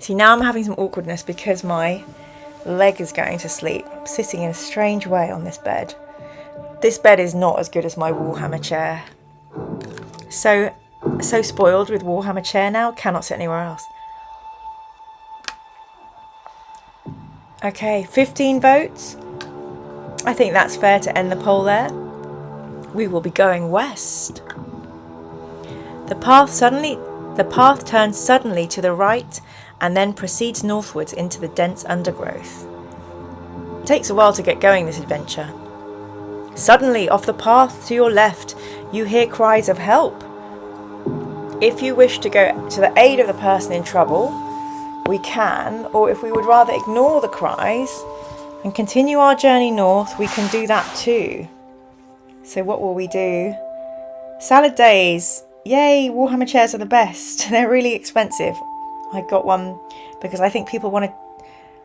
See, now I'm having some awkwardness because my leg is going to sleep. I'm sitting in a strange way on this bed. This bed is not as good as my Warhammer chair. So spoiled with Warhammer chair now, cannot sit anywhere else. Okay, 15 votes. I think that's fair to end the poll there. We will be going west. The path turns suddenly to the right and then proceeds northwards into the dense undergrowth. It takes a while to get going, this adventure. Suddenly, off the path to your left, you hear cries of help. If you wish to go to the aid of the person in trouble, we can, or if we would rather ignore the cries, and continue our journey north, we can do that too. So what will we do? Salad days. Yay, Warhammer chairs are the best. They're really expensive. I got one because I think people wanted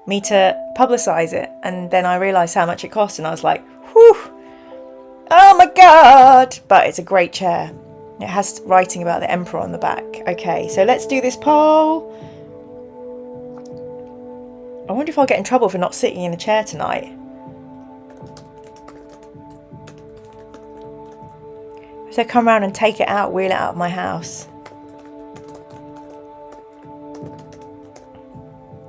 me to publicise it, and then I realised how much it cost and I was like, whew, oh my god. But it's a great chair. It has writing about the Emperor on the back. Okay, so let's do this poll. I wonder if I'll get in trouble for not sitting in the chair tonight. So come around and take it out, wheel it out of my house.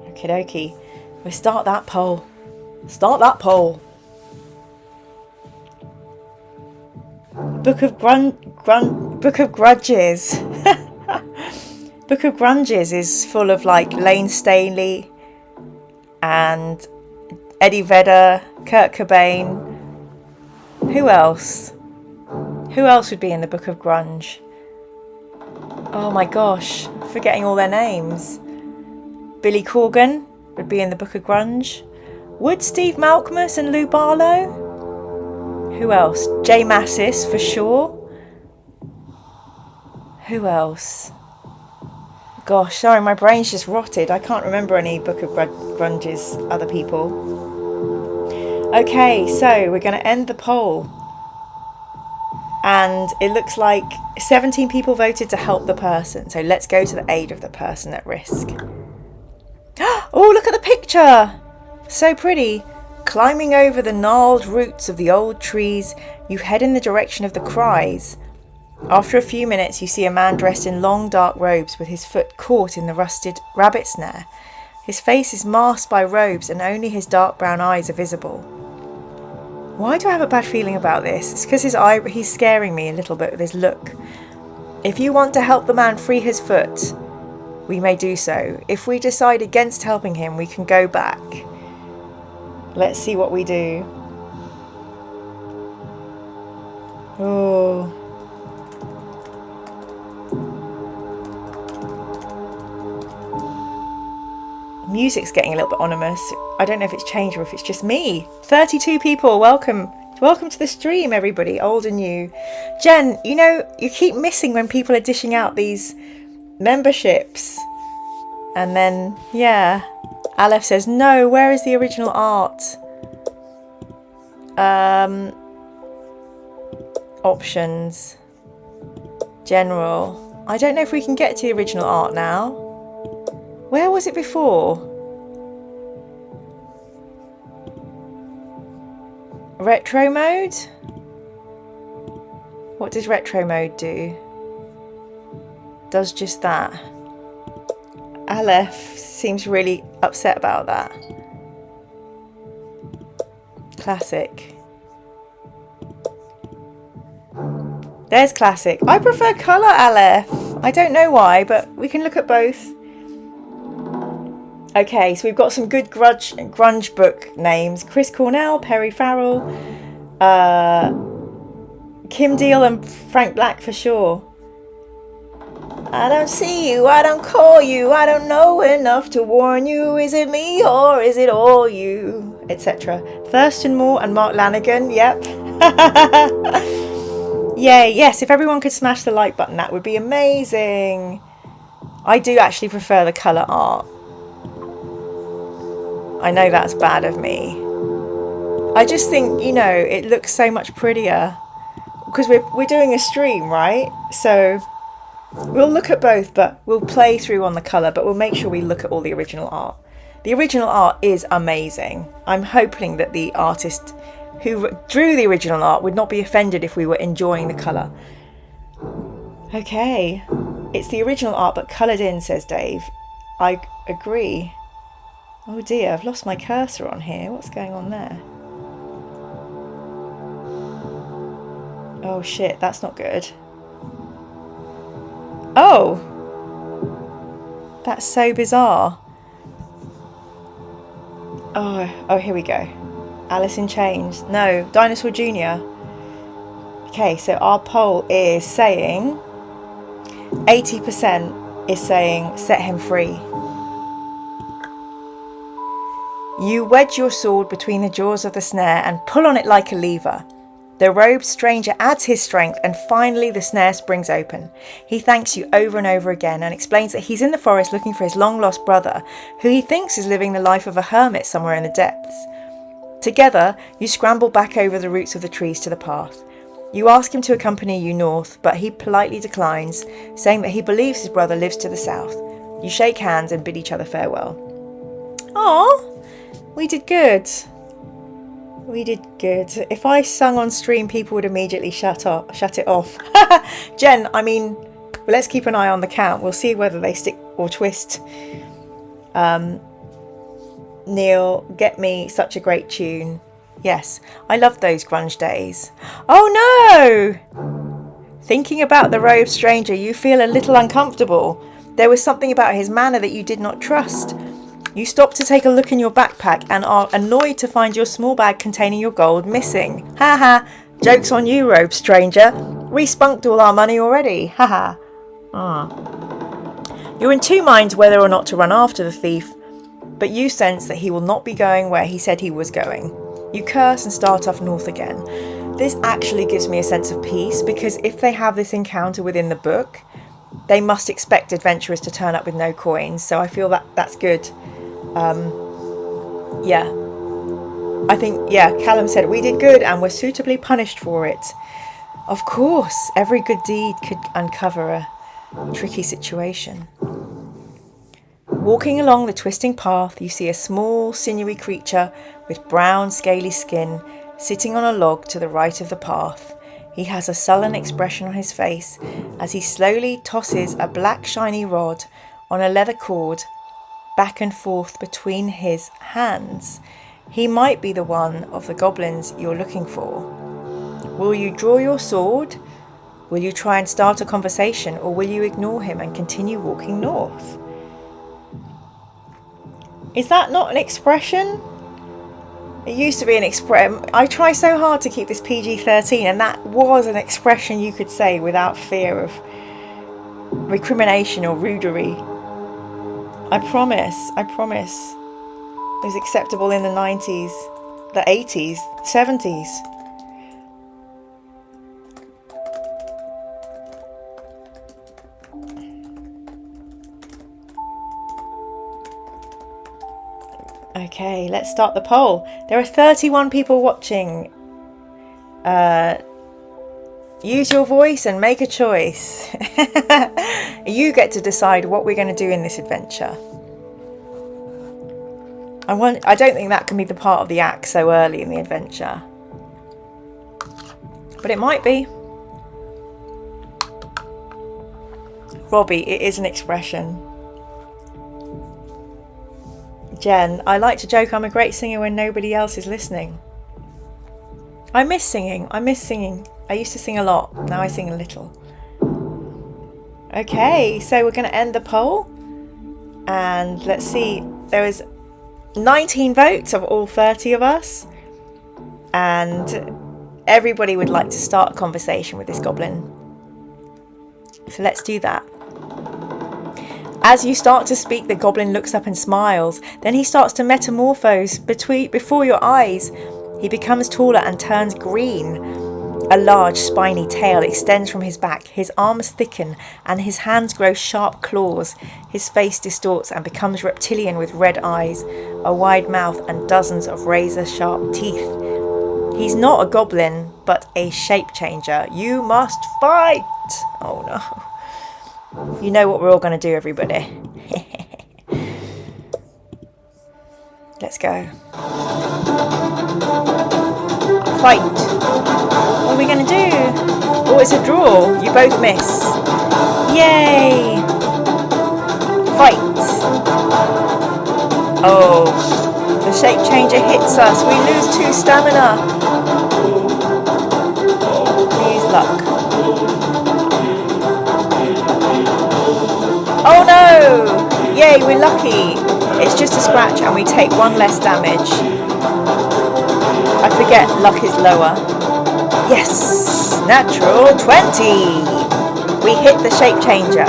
Okie dokie. We'll start that poll. Start that poll. Book of Grudges. Book of Grudges is full of like Lane Staley and Eddie Vedder, Kurt Cobain. Who else? Who else would be in the Book of Grunge? Oh my gosh, forgetting all their names. Billy Corgan would be in the Book of Grunge. Would Steve Malkmus and Lou Barlow? Who else? Jay Massis for sure. Who else? Gosh, sorry, my brain's just rotted. I can't remember any Book of Grunge's other people. Okay, so we're going to end the poll. And it looks like 17 people voted to help the person. So let's go to the aid of the person at risk. Oh, look at the picture. So pretty. Climbing over the gnarled roots of the old trees, you head in the direction of the cries. After a few minutes, you see a man dressed in long dark robes with his foot caught in the rusted rabbit snare. His face is masked by robes and only his dark brown eyes are visible. Why do I have a bad feeling about this? It's because he's scaring me a little bit with his look. If you want to help the man free his foot, we may do so. If we decide against helping him, we can go back. Let's see what we do. Oh. Music's getting a little bit ominous. I don't know if it's changed or if it's just me. 32 people, welcome. Welcome to the stream, everybody, old and new. Jen, you know, you keep missing when people are dishing out these memberships. And then, yeah. Aleph says, no, where is the original art? Options. General. I don't know if we can get to the original art now. Where was it before? Retro mode? What does retro mode do? Does just that. Aleph seems really upset about that. Classic. There's classic. I prefer colour, Aleph. I don't know why, but we can look at both. Okay, so we've got some good grunge book names. Chris Cornell, Perry Farrell, Kim Deal and Frank Black for sure. I don't see you, I don't call you, I don't know enough to warn you. Is it me or is it all you? Etc. Thurston Moore and Mark Lanigan, yep. Yay, yes, if everyone could smash the like button, that would be amazing. I do actually prefer the colour art. I know that's bad of me. I just think, you know, it looks so much prettier because we're doing a stream, right? So we'll look at both, but we'll play through on the colour, but we'll make sure we look at all the original art. The original art is amazing. I'm hoping that the artist who drew the original art would not be offended if we were enjoying the colour. Okay, it's the original art but coloured in, says Dave. I agree. Oh dear, I've lost my cursor on here. What's going on there? Oh shit, that's not good. Oh! That's so bizarre. Oh, here we go. Alice in Chains. No, Dinosaur Jr. Okay, so our poll is saying 80% is saying set him free. You wedge your sword between the jaws of the snare and pull on it like a lever. The robed stranger adds his strength, and finally the snare springs open. He thanks you over and over again and explains that he's in the forest looking for his long-lost brother, who he thinks is living the life of a hermit somewhere in the depths. Together, you scramble back over the roots of the trees to the path. You ask him to accompany you north, but he politely declines, saying that he believes his brother lives to the south. You shake hands and bid each other farewell. Oh, we did good. We did good. If I sung on stream, people would immediately shut it off. Jen, I mean, let's keep an eye on the count. We'll see whether they stick or twist. Neil, get me such a great tune. Yes, I love those grunge days. Oh no! Thinking about the robed stranger, you feel a little uncomfortable. There was something about his manner that you did not trust. You stop to take a look in your backpack and are annoyed to find your small bag containing your gold missing. Haha, joke's on you, robed stranger. We spunked all our money already. Haha. You're in two minds whether or not to run after the thief, but you sense that he will not be going where he said he was going. You curse and start off north again. This actually gives me a sense of peace, because if they have this encounter within the book, they must expect adventurers to turn up with no coins, so I feel that that's good. Yeah. I think, Callum said, we did good and were suitably punished for it. Of course, every good deed could uncover a tricky situation. Walking along the twisting path, you see a small, sinewy creature with brown, scaly skin sitting on a log to the right of the path. He has a sullen expression on his face as he slowly tosses a black, shiny rod on a leather cord back and forth between his hands. He might be the one of the goblins you're looking for. Will you draw your sword? Will you try and start a conversation, or will you ignore him and continue walking north? Is that not an expression? It used to be an expression. I try so hard to keep this PG-13, and that was an expression you could say without fear of recrimination or rudery. I promise. It was acceptable in the 90s, the 80s, 70s. Okay, let's start the poll. There are 31 people watching. Use your voice and make a choice. You get to decide what we're going to do in this adventure. I don't think that can be the part of the act so early in the adventure. But it might be. Robbie, it is an expression. Jen, I like to joke I'm a great singer when nobody else is listening. I miss singing. I used to sing a lot. Now I sing a little. Okay, so we're going to end the poll. And let's see. There was 19 votes of all 30 of us. And everybody would like to start a conversation with this goblin. So let's do that. As you start to speak, the goblin looks up and smiles. Then he starts to metamorphose before your eyes. He becomes taller and turns green. A large spiny tail extends from his back. His arms thicken and his hands grow sharp claws. His face distorts and becomes reptilian with red eyes, a wide mouth and dozens of razor-sharp teeth. He's not a goblin, but a shape changer. You must fight! Oh no. You know what we're all going to do, everybody. Let's go. Fight. What are we going to do? Oh, it's a draw. You both miss. Yay. Fight. Oh, the shape changer hits us. We lose 2 stamina. Use luck. Oh no! Yay, we're lucky. It's just a scratch and we take 1 less damage. I forget, luck is lower. Yes! Natural 20! We hit the shape changer.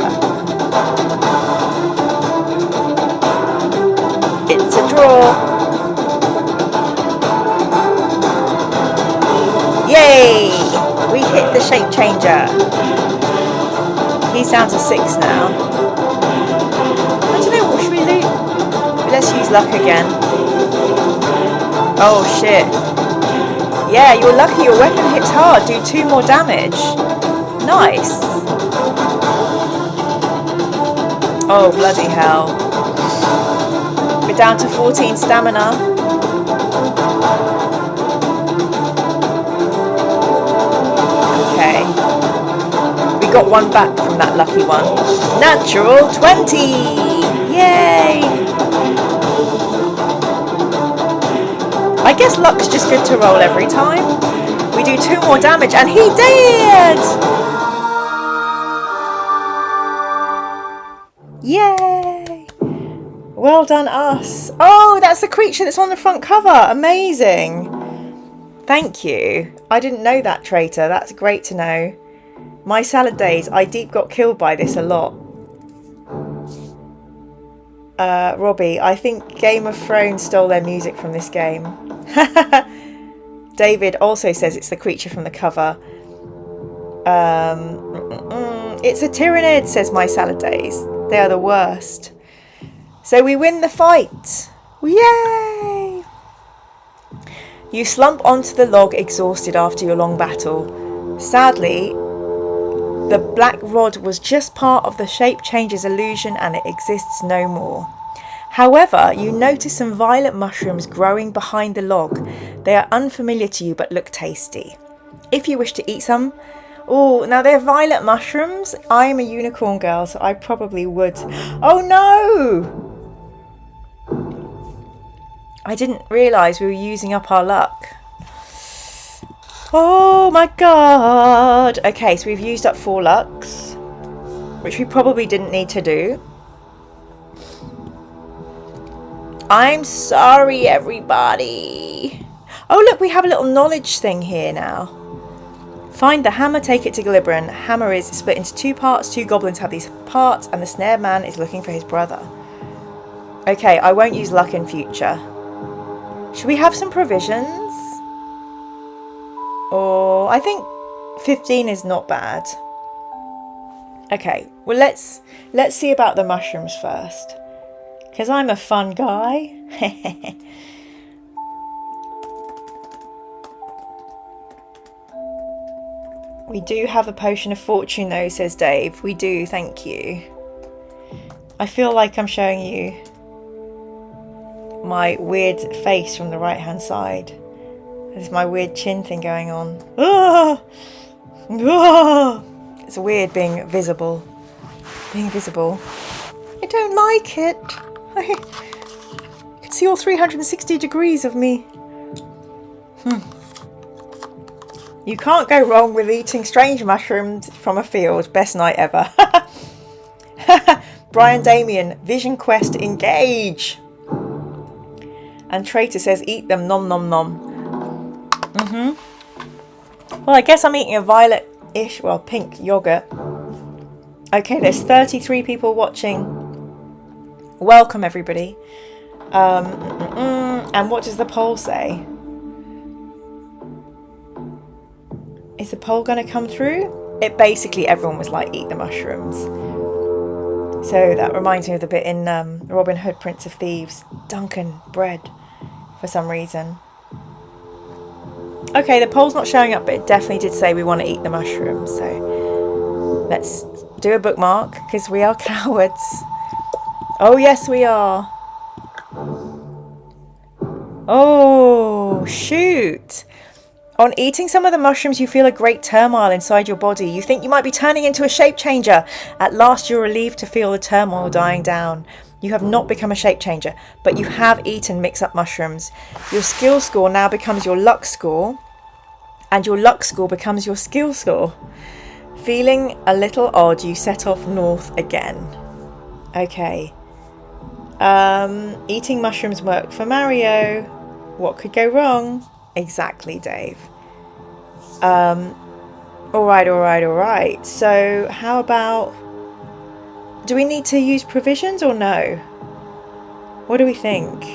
It's a draw. eat the shape changer. He's down to 6 now. I don't know, what should we do? Let's use luck again. Oh shit. Yeah, you're lucky your weapon hits hard. Do 2 more damage. Nice. Oh, bloody hell. We're down to 14 stamina. Okay. We got 1 back from that lucky one. Natural 20! Yay! I guess luck's just good to roll every time. We do 2 more damage and he did! Yay! Well done us. Oh, that's the creature that's on the front cover. Amazing. Thank you. I didn't know that, traitor. That's great to know. My salad days, I deep got killed by this a lot. Robbie, I think Game of Thrones stole their music from this game. David also says it's the creature from the cover. It's a tyrannid, says My Salad Days. They are the worst. So we win the fight. Yay! You slump onto the log exhausted after your long battle. Sadly, the black rod was just part of the shape changer's illusion and it exists no more. However, you notice some violet mushrooms growing behind the log. They are unfamiliar to you but look tasty. If you wish to eat some... Oh, now they're violet mushrooms. I am a unicorn girl, so I probably would. Oh no! I didn't realise we were using up our luck. Oh my god! Okay, so we've used up 4 lucks, which we probably didn't need to do. I'm sorry, everybody. Oh look, we have a little knowledge thing here now. Find the hammer, take it to Glibberin. Hammer is split into 2 parts. 2 goblins have these parts, and the snare man is looking for his brother. Okay, I won't use luck in future. Should we have some provisions? Or I think 15 is not bad. Okay, well let's see about the mushrooms first, because I'm a fun guy. We do have a potion of fortune though, says Dave. We do, thank you. I feel like I'm showing you my weird face from the right hand side. There's my weird chin thing going on. Ah! Ah! It's weird being visible. Being visible. I don't like it. I can see all 360 degrees of me. You can't go wrong with eating strange mushrooms from a field. Best night ever. Brian Damien, Vision Quest, engage. And Traitor says, eat them, nom nom nom. Well, I guess I'm eating a violet-ish, well, pink yogurt. Okay, there's 33 people watching. Welcome, everybody. And what does the poll say? Is the poll going to come through? It basically, everyone was like, eat the mushrooms. So that reminds me of the bit in Robin Hood, Prince of Thieves. Duncan, bread, for some reason. Okay, the poll's not showing up, but it definitely did say we want to eat the mushrooms. So let's do a bookmark, because we are cowards. Oh, yes, we are. Oh, shoot. On eating some of the mushrooms, you feel a great turmoil inside your body. You think you might be turning into a shape changer. At last, you're relieved to feel the turmoil dying down. You have not become a shape changer, but you have eaten mix-up mushrooms. Your skill score now becomes your luck score, and your luck score becomes your skill score. Feeling a little odd, you set off north again. Okay. Eating mushrooms worked for Mario. What could go wrong? Exactly, Dave. Alright. So how about... Do we need to use provisions or no? What do we think?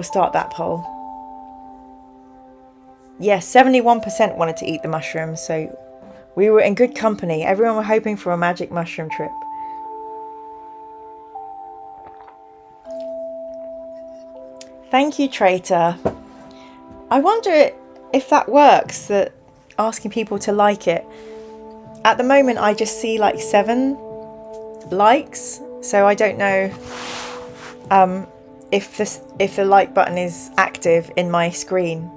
We'll start that poll. Yes, 71% wanted to eat the mushrooms, so we were in good company. Everyone were hoping for a magic mushroom trip. Thank you, Traitor. I wonder if that works, that asking people to like it. At the moment, I just see like 7 likes, so I don't know if the like button is active in my screen.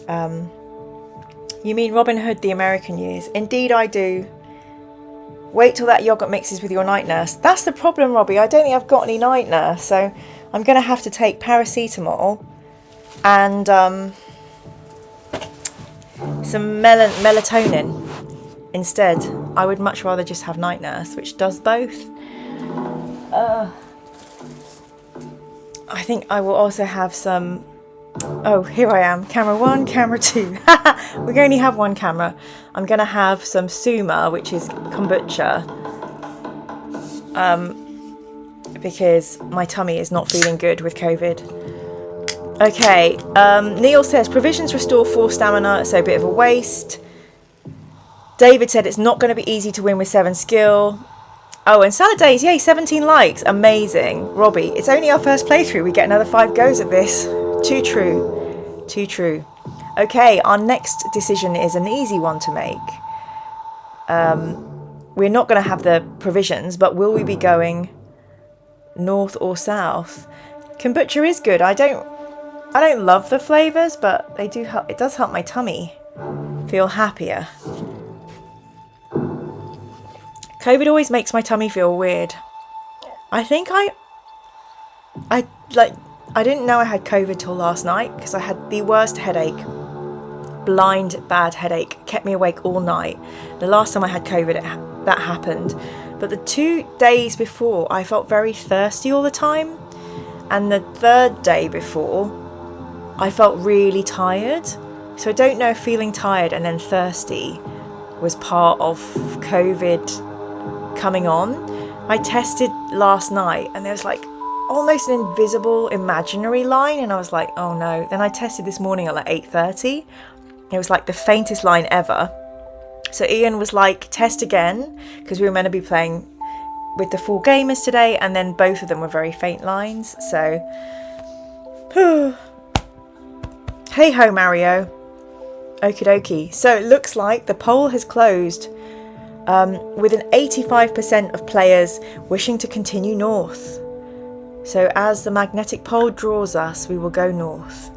You mean Robin Hood, the American Years? Indeed I do. Wait till that yogurt mixes with your night nurse. That's the problem, Robbie. I don't think I've got any night nurse, so I'm going to have to take paracetamol and some melatonin instead. I would much rather just have night nurse, which does both. I think I will also have some... Oh, here I am. Camera 1, camera 2. We only have 1 camera. I'm going to have some Suma, which is kombucha. Because my tummy is not feeling good with COVID. Okay, Neil says, provisions restore 4 stamina, so a bit of a waste. David said it's not going to be easy to win with 7 skill. Oh, and Salad Days, yay, 17 likes. Amazing. Robbie, it's only our first playthrough. We get another 5 goes at this. Too true. Too true. Okay, our next decision is an easy one to make. We're not going to have the provisions, but will we be going north or south? Kombucha is good. I don't love the flavours, but they do help. It does help my tummy feel happier. COVID always makes my tummy feel weird. I think I didn't know I had COVID till last night because I had the worst headache. Blind bad headache. Kept me awake all night. The last time I had COVID, that happened. But the 2 days before, I felt very thirsty all the time. And the 3rd day before, I felt really tired. So I don't know if feeling tired and then thirsty was part of COVID coming on. I tested last night and there was like almost an invisible imaginary line, and I was like, oh no. Then I tested this morning at like 8:30. It was like the faintest line ever. So Ian was like, test again, because we were meant to be playing with the 4 gamers today, and then both of them were very faint lines. So hey ho, Mario. Okie dokie. So it looks like the poll has closed with an 85% of players wishing to continue north. So as the magnetic pole draws us, we will go north.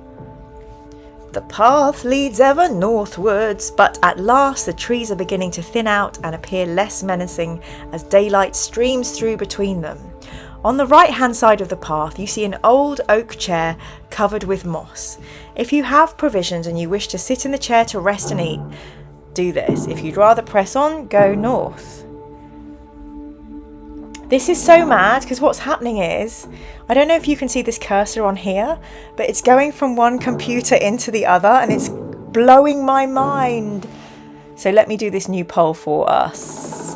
The path leads ever northwards, but at last the trees are beginning to thin out and appear less menacing as daylight streams through between them. On the right-hand side of the path, you see an old oak chair covered with moss. If you have provisions and you wish to sit in the chair to rest and eat, do this. If you'd rather press on, go north. This is so mad because what's happening is, I don't know if you can see this cursor on here, but it's going from one computer into the other and it's blowing my mind. So let me do this new poll for us.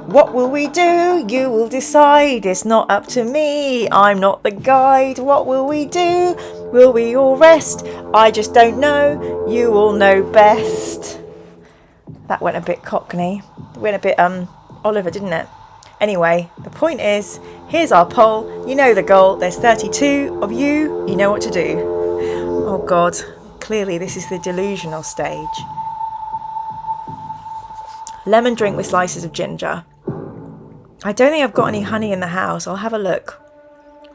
What will we do? You will decide. It's not up to me. I'm not the guide. What will we do? Will we all rest? I just don't know. You all know best. That went a bit Cockney. It went a bit Oliver, didn't it? Anyway, the point is, here's our poll. You know the goal. There's 32 of you. You know what to do. Oh God, clearly this is the delusional stage. Lemon drink with slices of ginger. I don't think I've got any honey in the house. I'll have a look.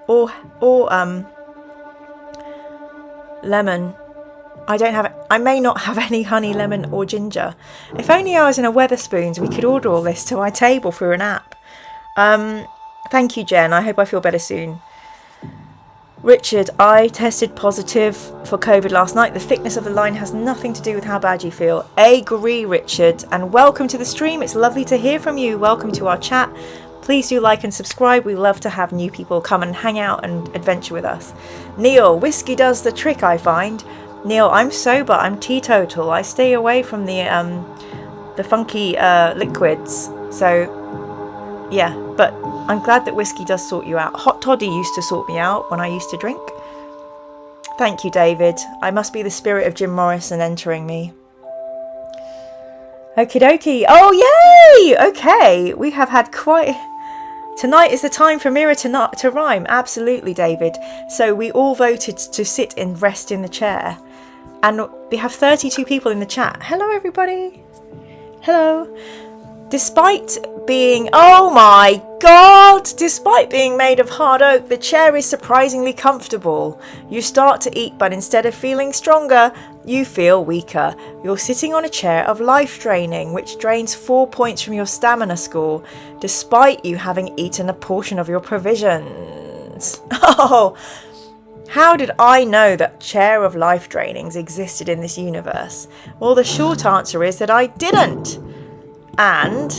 Or lemon. I may not have any honey, lemon or ginger. If only I was in a Wetherspoons, we could order all this to my table through an app. Thank you, Jen. I hope I feel better soon. Richard, I tested positive for COVID last night. The thickness of the line has nothing to do with how bad you feel. Agree, Richard. And welcome to the stream. It's lovely to hear from you. Welcome to our chat. Please do like and subscribe. We love to have new people come and hang out and adventure with us. Neil, whiskey does the trick, I find. Neil, I'm sober. I'm teetotal. I stay away from the funky liquids. So, yeah, but I'm glad that whiskey does sort you out. Hot toddy used to sort me out when I used to drink. Thank you, David. I must be the spirit of Jim Morrison entering me. Okie dokie. Oh, yay! Okay, we have had quite... Tonight is the time for Mira to rhyme. Absolutely, David. So we all voted to sit and rest in the chair. And we have 32 people in the chat. Hello, everybody. Hello. Despite being... Oh, my God! Despite being made of hard oak, the chair is surprisingly comfortable. You start to eat, but instead of feeling stronger, you feel weaker. You're sitting on a chair of life draining, which drains 4 points from your stamina score, despite you having eaten a portion of your provisions. Oh, how did I know that chair of life drainings existed in this universe? Well, the short answer is that I didn't. And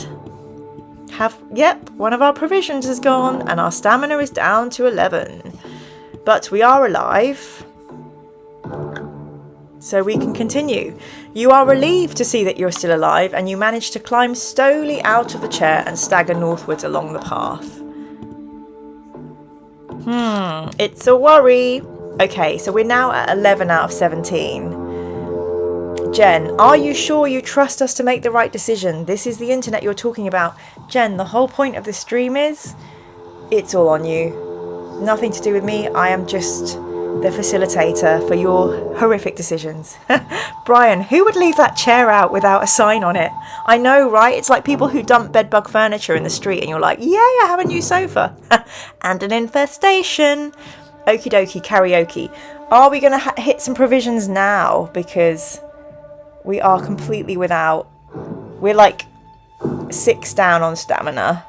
one of our provisions is gone and our stamina is down to 11. But we are alive, so we can continue. You are relieved to see that you're still alive, and you manage to climb slowly out of the chair and stagger northwards along the path. It's a worry. Okay, so we're now at 11 out of 17. Jen, are you sure you trust us to make the right decision? This is the internet you're talking about. Jen, the whole point of this stream is it's all on you. Nothing to do with me. I am just the facilitator for your horrific decisions. Brian, who would leave that chair out without a sign on it? I know, right? It's like people who dump bedbug furniture in the street and you're like, yay, I have a new sofa. And an infestation. Okie dokie, karaoke. Are we going to hit some provisions now? Because we are completely without. We're like 6 down on stamina.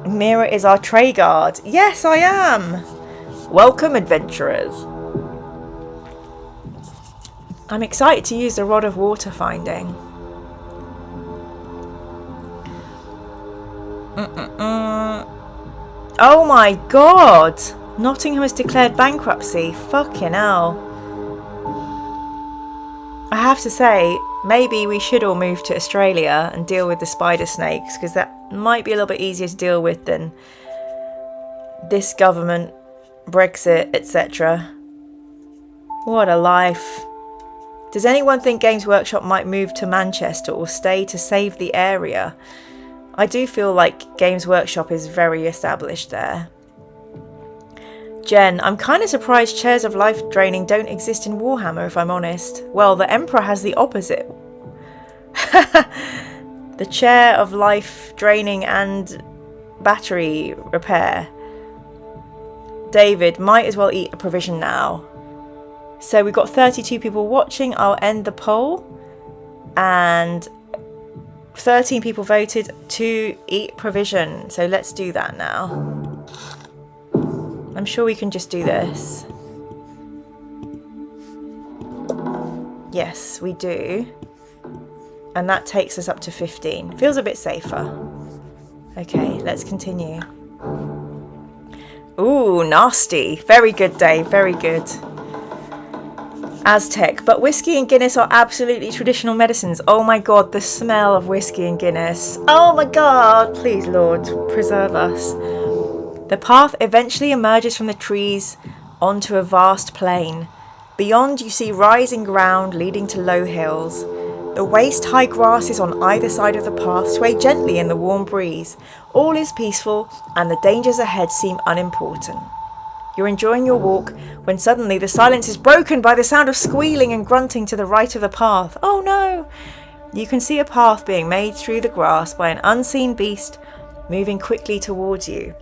Mira is our tray guard. Yes, I am. Welcome, adventurers. I'm excited to use the rod of water finding. Oh my God! Nottingham has declared bankruptcy. Fucking hell. I have to say, maybe we should all move to Australia and deal with the spider snakes, because that might be a little bit easier to deal with than this government, Brexit, etc. What a life. Does anyone think Games Workshop might move to Manchester or stay to save the area? I do feel like Games Workshop is very established there. Jen, I'm kind of surprised chairs of life draining don't exist in Warhammer, if I'm honest. Well, the Emperor has the opposite. The chair of life draining and battery repair. David, might as well eat a provision now. So we've got 32 people watching. I'll end the poll. And 13 people voted to eat provision. So let's do that now. I'm sure we can just do this. Yes, we do. And that takes us up to 15. Feels a bit safer. Okay, let's continue. Ooh, nasty. Very good, Dave. Very good. Aztec. But whiskey and Guinness are absolutely traditional medicines. Oh my God, the smell of whiskey and Guinness. Oh my God. Please, Lord, preserve us. The path eventually emerges from the trees onto a vast plain. Beyond, you see rising ground leading to low hills. The waist-high grasses on either side of the path sway gently in the warm breeze. All is peaceful, and the dangers ahead seem unimportant. You're enjoying your walk when suddenly the silence is broken by the sound of squealing and grunting to the right of the path. Oh no! You can see a path being made through the grass by an unseen beast moving quickly towards you.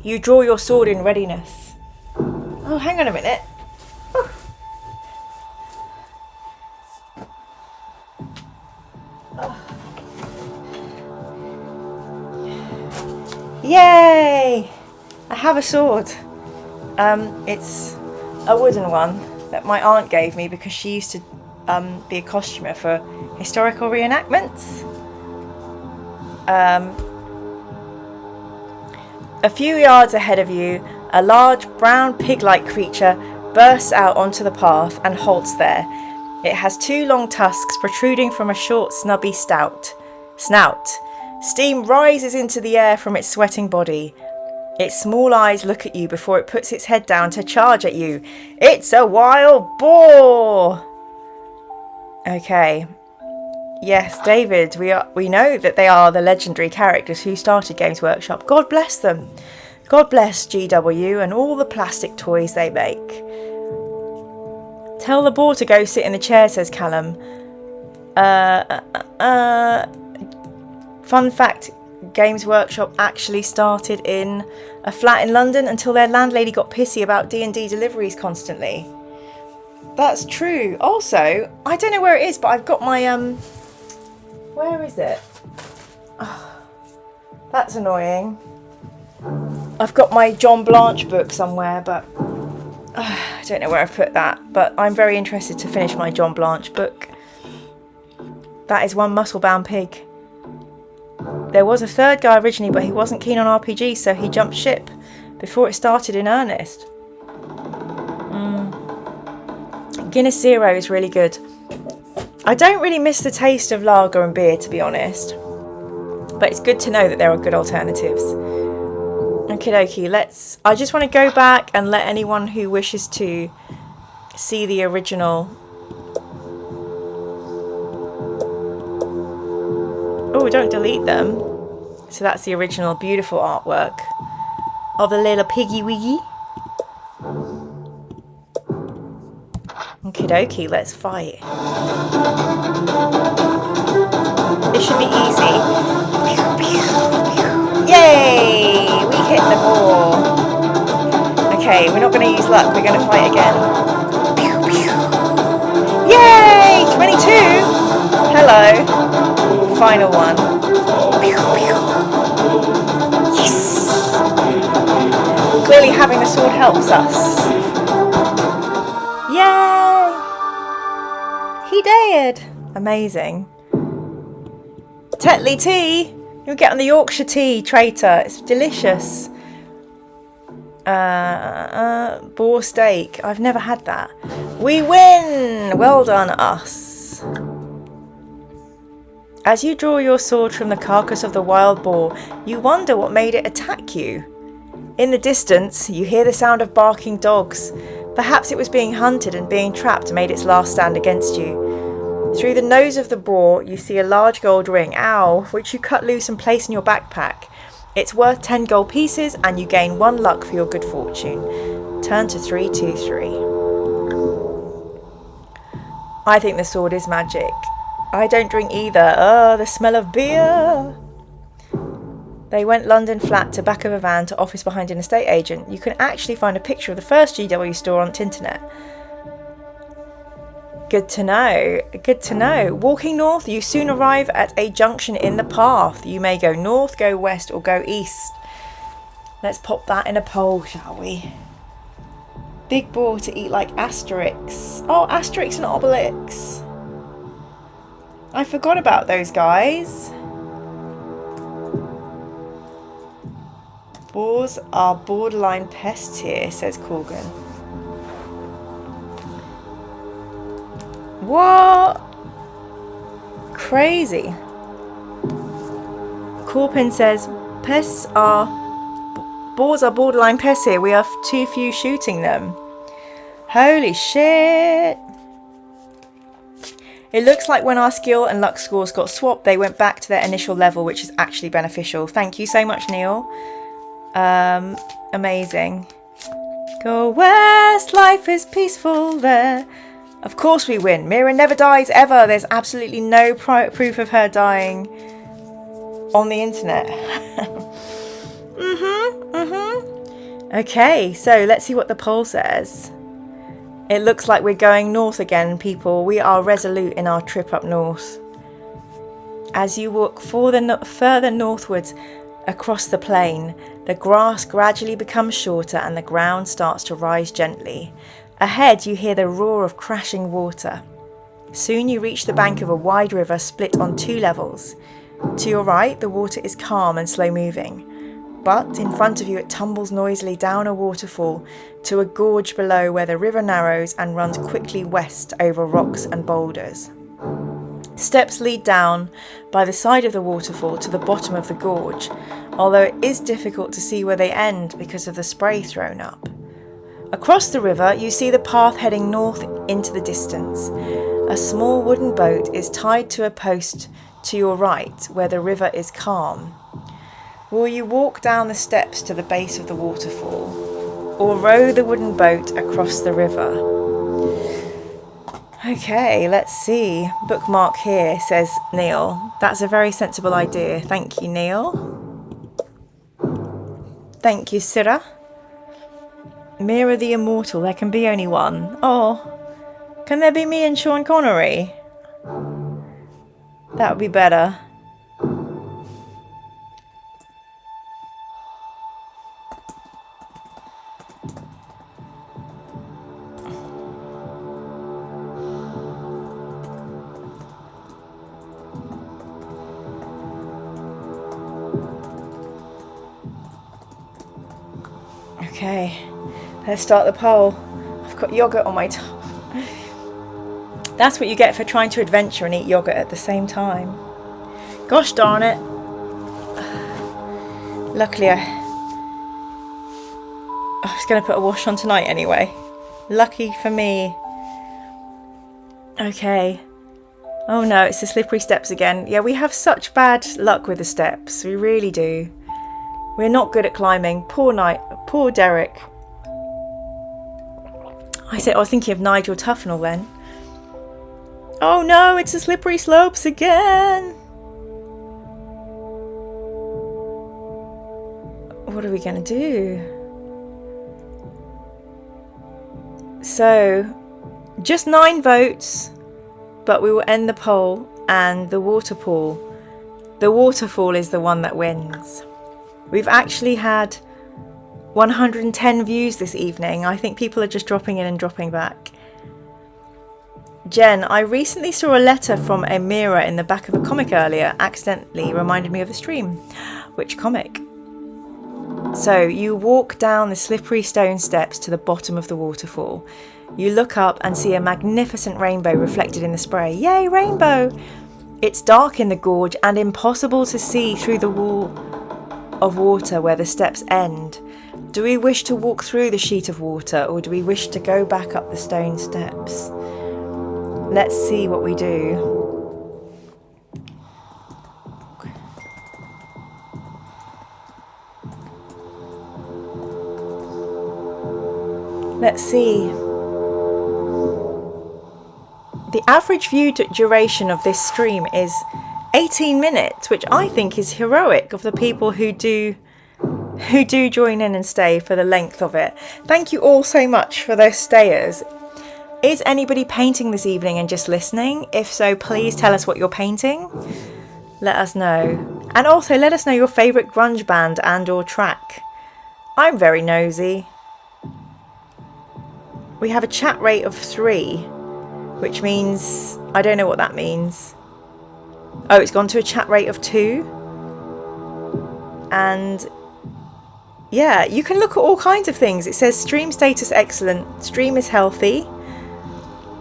You draw your sword in readiness. Oh, hang on a minute. Oh. Yay! I have a sword. It's a wooden one that my aunt gave me because she used to be a costumer for historical reenactments. A few yards ahead of you, a large brown pig-like creature bursts out onto the path and halts there. It has 2 long tusks protruding from a short, snubby snout. Snout. Steam rises into the air from its sweating body. Its small eyes look at you before it puts its head down to charge at you. It's a wild boar! Okay. Yes, David, we know that they are the legendary characters who started Games Workshop. God bless them. God bless GW and all the plastic toys they make. Tell the boar to go sit in the chair, says Callum. Fun fact, Games Workshop actually started in a flat in London until their landlady got pissy about D&D deliveries constantly. That's true. Also, I don't know where it is, but I've got my where is it? Oh, that's annoying. I've got my John Blanche book somewhere, but I don't know where I've put that. But I'm very interested to finish my John Blanche book. That is one muscle-bound pig. There was a third guy originally, but he wasn't keen on RPG, so he jumped ship before it started in earnest. Guinness Zero is really good. I don't really miss the taste of lager and beer, to be honest. But it's good to know that there are good alternatives. Okie dokie, I just want to go back and let anyone who wishes to see the original. Oh, don't delete them. So that's the original beautiful artwork of the little piggy wiggy. Okie dokie, let's fight. This should be easy. Yay! We hit the ball. Okay, we're not going to use luck, we're going to fight again. Yay! 22! Hello. Final one. Yes! Clearly having the sword helps us. Yay! He did! Amazing. Tetley tea! You'll get on the Yorkshire tea, traitor. It's delicious. Boar steak. I've never had that. We win! Well done, us. As you draw your sword from the carcass of the wild boar, you wonder what made it attack you. In the distance, you hear the sound of barking dogs. Perhaps it was being hunted and being trapped made its last stand against you. Through the nose of the boar, you see a large gold ring, ow, which you cut loose and place in your backpack. It's worth 10 gold pieces and you gain 1 luck for your good fortune. Turn to 323. I think the sword is magic. I don't drink either. The smell of beer. They went London flat to back of a van to office behind an estate agent. You can actually find a picture of the first GW store on Tinternet. Good to know. Good to know. Walking north, you soon arrive at a junction in the path. You may go north, go west, or go east. Let's pop that in a poll, shall we? Big boar to eat like Asterix. Oh, Asterix and Obelix. I forgot about those guys. Boars are borderline pests here, says Corgan. What? Crazy. Corpin says, boars are borderline pests here. We are too few shooting them. Holy shit. It looks like when our skill and luck scores got swapped, they went back to their initial level, which is actually beneficial. Thank you so much, Neil. Amazing. Go west, life is peaceful there. Of course we win. Mira never dies ever. There's absolutely no proof of her dying on the internet. Okay, so let's see what the poll says. It looks like we're going north again, people. We are resolute in our trip up north. As you walk further northwards across the plain, the grass gradually becomes shorter and the ground starts to rise gently. Ahead, you hear the roar of crashing water. Soon you reach the bank of a wide river split on 2 levels. To your right, the water is calm and slow moving. But in front of you, it tumbles noisily down a waterfall to a gorge below where the river narrows and runs quickly west over rocks and boulders. Steps lead down by the side of the waterfall to the bottom of the gorge, although it is difficult to see where they end because of the spray thrown up. Across the river, you see the path heading north into the distance. A small wooden boat is tied to a post to your right, where the river is calm. Will you walk down the steps to the base of the waterfall, or row the wooden boat across the river? Okay, let's see. Bookmark here, says Neil. That's a very sensible idea. Thank you, Neil. Thank you, Syrah. Mira the Immortal. There can be only one. Oh, can there be me and Sean Connery? That would be better. Okay, let's start the poll. I've got yogurt on my tongue. That's what you get for trying to adventure and eat yogurt at the same time. Gosh darn it. Luckily I was going to put a wash on tonight anyway. Lucky for me. Okay. Oh no, it's the slippery steps again. Yeah, we have such bad luck with the steps. We really do. We're not good at climbing. Poor Derek. I was thinking of Nigel Tufnell then. Oh no, it's the slippery slopes again. What are we going to do? So, just 9 votes, but we will end the poll and the waterfall. The waterfall is the one that wins. We've actually had 110 views this evening. I think people are just dropping in and dropping back. Jen, I recently saw a letter from a mirror in the back of a comic earlier. Accidentally reminded me of the stream. Which comic? So you walk down the slippery stone steps to the bottom of the waterfall. You look up and see a magnificent rainbow reflected in the spray. Yay, rainbow! It's dark in the gorge and impossible to see through the wall of water where the steps end. Do we wish to walk through the sheet of water, or do we wish to go back up the stone steps? Let's see what we do. Let's see. The average view duration of this stream is 18 minutes, which I think is heroic of the people who do join in and stay for the length of it. Thank you all so much for those stayers. Is anybody painting this evening and just listening? If so, please tell us what you're painting. Let us know. And also let us know your favourite grunge band and or track. I'm very nosy. We have a chat rate of 3, which means, I don't know what that means. Oh, it's gone to a chat rate of 2. And yeah, you can look at all kinds of things. It says stream status excellent, stream is healthy,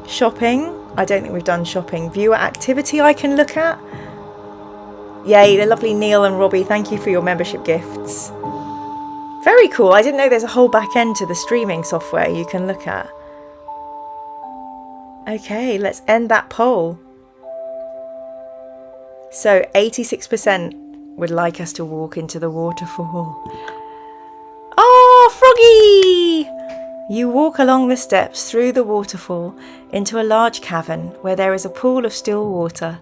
shopping, I don't think we've done shopping, viewer activity I can look at. Yay, the lovely Neil and Robbie, thank you for your membership gifts. Very cool. I didn't know there's a whole back end to the streaming software you can look at. Okay, let's end that poll. So 86% would like us to walk into the waterfall. Oh, Froggy! You walk along the steps through the waterfall into a large cavern where there is a pool of still water.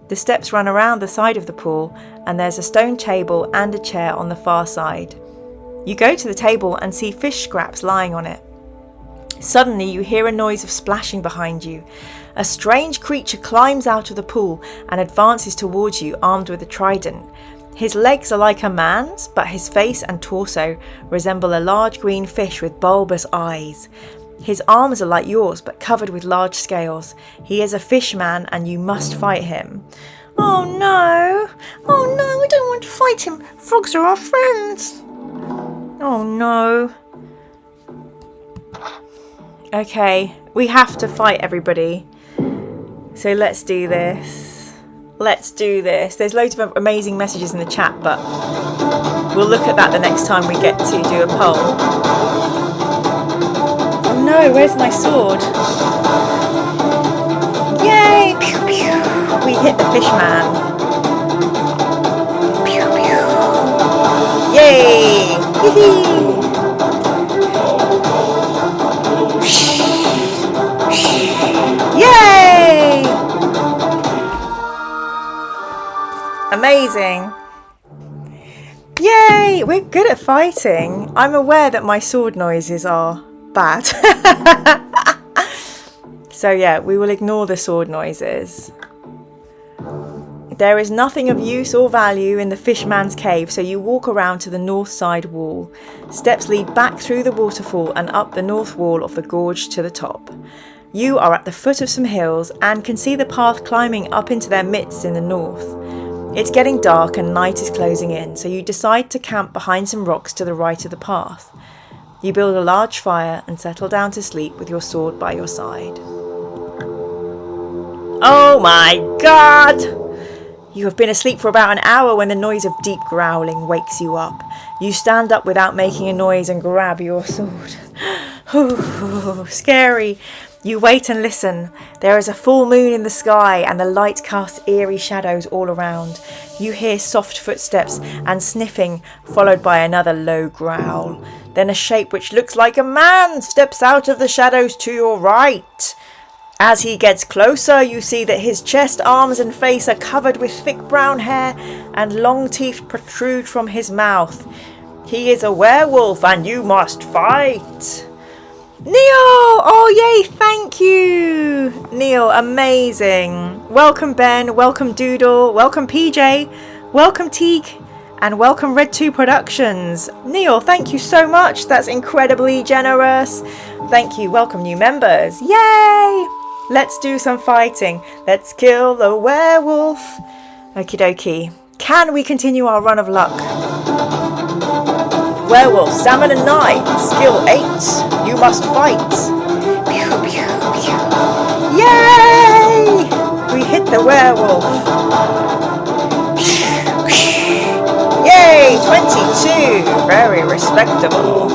The steps run around the side of the pool and there's a stone table and a chair on the far side. You go to the table and see fish scraps lying on it. Suddenly you hear a noise of splashing behind you. A strange creature climbs out of the pool and advances towards you armed with a trident. His legs are like a man's, but his face and torso resemble a large green fish with bulbous eyes. His arms are like yours, but covered with large scales. He is a fish man and you must fight him. Oh no! Oh no, I don't want to fight him. Frogs are our friends. Oh no. Okay, we have to fight everybody. So let's do this. Let's do this. There's loads of amazing messages in the chat, but we'll look at that the next time we get to do a poll. Oh no, where's my sword? Yay! Pew, pew. We hit the fish man. Pew, pew. Yay! Hee-hee. Yay! Amazing. Yay! We're good at fighting. I'm aware that my sword noises are bad. So yeah, we will ignore the sword noises. There is nothing of use or value in the fishman's cave, so you walk around to the north side wall. Steps lead back through the waterfall and up the north wall of the gorge to the top. You are at the foot of some hills and can see the path climbing up into their midst in the north. It's getting dark and night is closing in, so you decide to camp behind some rocks to the right of the path. You build a large fire and settle down to sleep with your sword by your side. Oh my god! You have been asleep for about an hour when the noise of deep growling wakes you up. You stand up without making a noise and grab your sword. Ooh, scary. You wait and listen. There is a full moon in the sky and the light casts eerie shadows all around. You hear soft footsteps and sniffing, followed by another low growl. Then a shape which looks like a man steps out of the shadows to your right. As he gets closer, you see that his chest, arms and face are covered with thick brown hair and long teeth protrude from his mouth. He is a werewolf and you must fight. Neil! Oh yay, thank you! Neil, amazing. Welcome Ben, welcome Doodle, welcome PJ, welcome Teague, and welcome Red2 Productions. Neil, thank you so much. That's incredibly generous. Thank you. Welcome new members. Yay! Let's do some fighting. Let's kill the werewolf. Okie dokie. Can we continue our run of luck? Werewolf, Stamina 9, Skill 8. You must fight. Pew, pew, pew. Yay! We hit the werewolf. Yay! 22. Very respectable.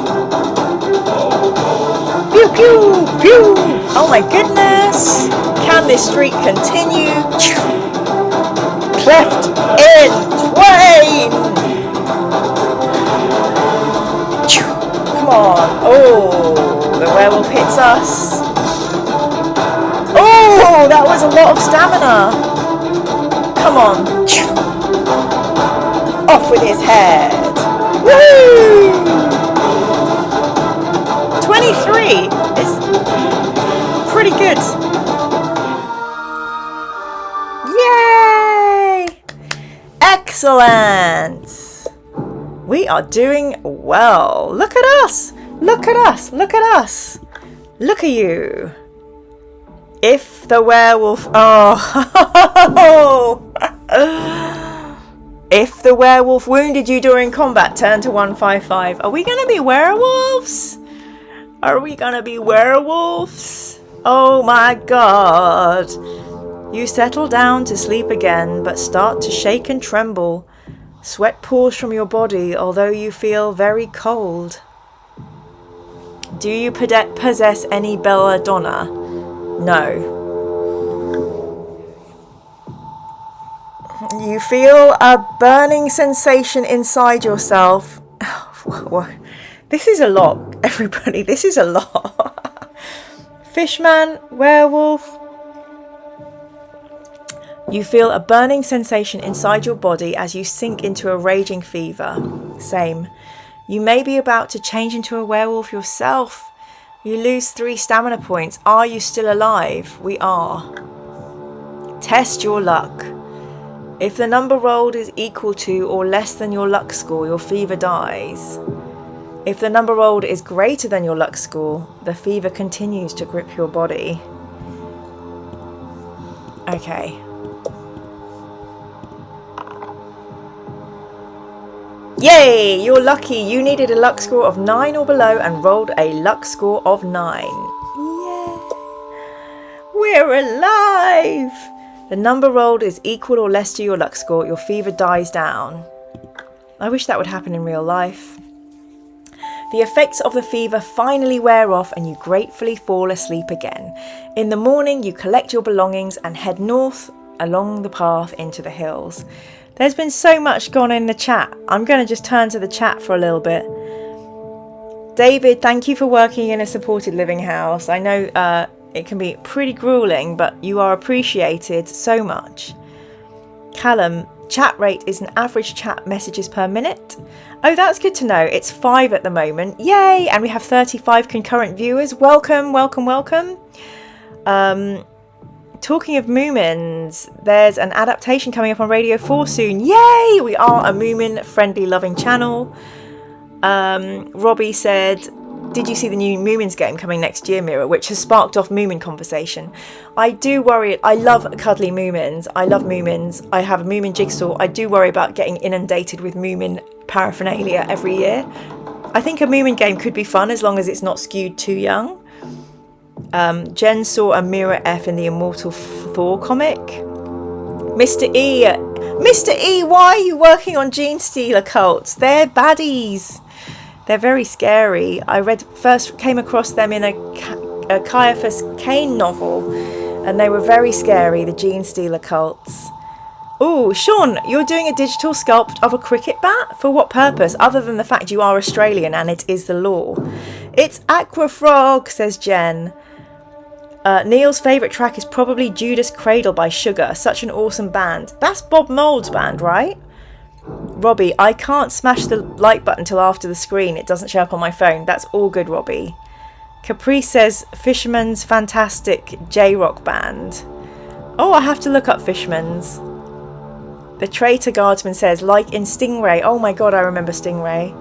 Pew, pew, pew. Oh my goodness. Can this streak continue? Cleft in twain. Come on. Oh, the werewolf hits us. Oh, that was a lot of stamina. Come on. Off with his head. Woo! 23 is pretty good. Yay! Excellent. We are doing well. Look at us. Look at us. Look at us. Look at you. If the werewolf... Oh. If the werewolf wounded you during combat, turn to 155. Are we going to be werewolves? Are we going to be werewolves? Oh my god. You settle down to sleep again, but start to shake and tremble. Sweat pours from your body, although you feel very cold. Do you possess any belladonna? No. You feel a burning sensation inside yourself. This is a lot, everybody. This is a lot. Fishman, werewolf. You feel a burning sensation inside your body as you sink into a raging fever. Same. You may be about to change into a werewolf yourself. You lose 3 stamina points. Are you still alive? We are. Test your luck. If the number rolled is equal to or less than your luck score, your fever dies. If the number rolled is greater than your luck score, the fever continues to grip your body. Okay. Yay! You're lucky. You needed a luck score of 9 or below and rolled a luck score of 9. Yay! We're alive! The number rolled is equal or less to your luck score. Your fever dies down. I wish that would happen in real life. The effects of the fever finally wear off and you gratefully fall asleep again. In the morning, you collect your belongings and head north along the path into the hills. There's been so much gone in the chat. I'm going to just turn to the chat for a little bit. David, thank you for working in a supported living house. I know it can be pretty grueling, but you are appreciated so much. Callum, chat rate is an average chat messages per minute. Oh, that's good to know. It's 5 at the moment. Yay! And we have 35 concurrent viewers. Welcome, welcome, welcome. Talking of Moomins, there's an adaptation coming up on Radio 4 soon. Yay! We are a Moomin-friendly, loving channel. Robbie said, did you see the new Moomins game coming next year, Mira, which has sparked off Moomin conversation? I do worry. I love cuddly Moomins. I love Moomins. I have a Moomin jigsaw. I do worry about getting inundated with Moomin paraphernalia every year. I think a Moomin game could be fun as long as it's not skewed too young. Jen saw a Mira F in the Immortal Thor comic. Mr. E, why are you working on Gene Stealer cults? They're baddies. They're very scary. I first came across them in a Caiaphas Cain novel, and they were very scary, the Gene Stealer cults. Oh, Sean, you're doing a digital sculpt of a cricket bat? For what purpose, other than the fact you are Australian and it is the law? It's Aqua Frog, says Jen. Neil's favourite track is probably Judas Cradle by Sugar. Such an awesome band. That's Bob Mould's band, right? Robbie, I can't smash the like button till after the screen. It doesn't show up on my phone. That's all good, Robbie. Caprice says Fisherman's fantastic J-rock band. Oh, I have to look up Fisherman's. The Traitor Guardsman says, like in Stingray. Oh my god, I remember Stingray.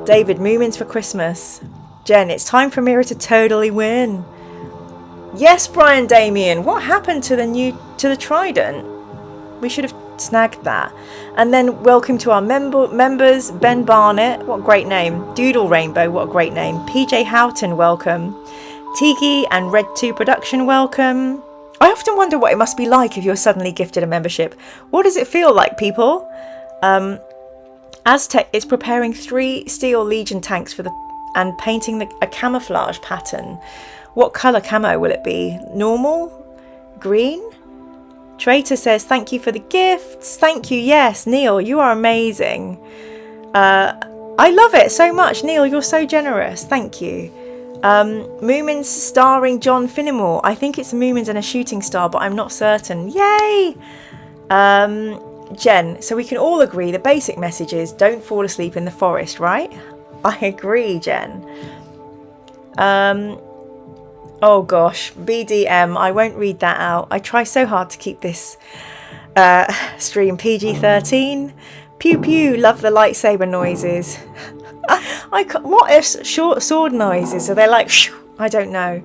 David, Moomins for Christmas. Jen, it's time for Mira to totally win. Yes, Brian Damien. What happened to the Trident? We should have snagged that. And then welcome to our members. Ben Barnett, what a great name. Doodle Rainbow, what a great name. PJ Houghton, welcome. Tiki and Red 2 Production, welcome. I often wonder what it must be like if you're suddenly gifted a membership. What does it feel like, people? Aztec is preparing 3 Steel Legion tanks and painting a camouflage pattern. What colour camo will it be? Normal? Green? Traitor says, thank you for the gifts. Thank you. Yes, Neil, you are amazing. I love it so much. Neil, you're so generous. Thank you. Moomins starring John Finnemore. I think it's Moomins and a shooting star, but I'm not certain. Yay! Jen, so we can all agree the basic message is don't fall asleep in the forest, right? I agree, Jen. Oh gosh, BDM, I won't read that out. I try so hard to keep this stream PG-13. Pew pew, love the lightsaber noises. What are short sword noises? Are they like, I don't know.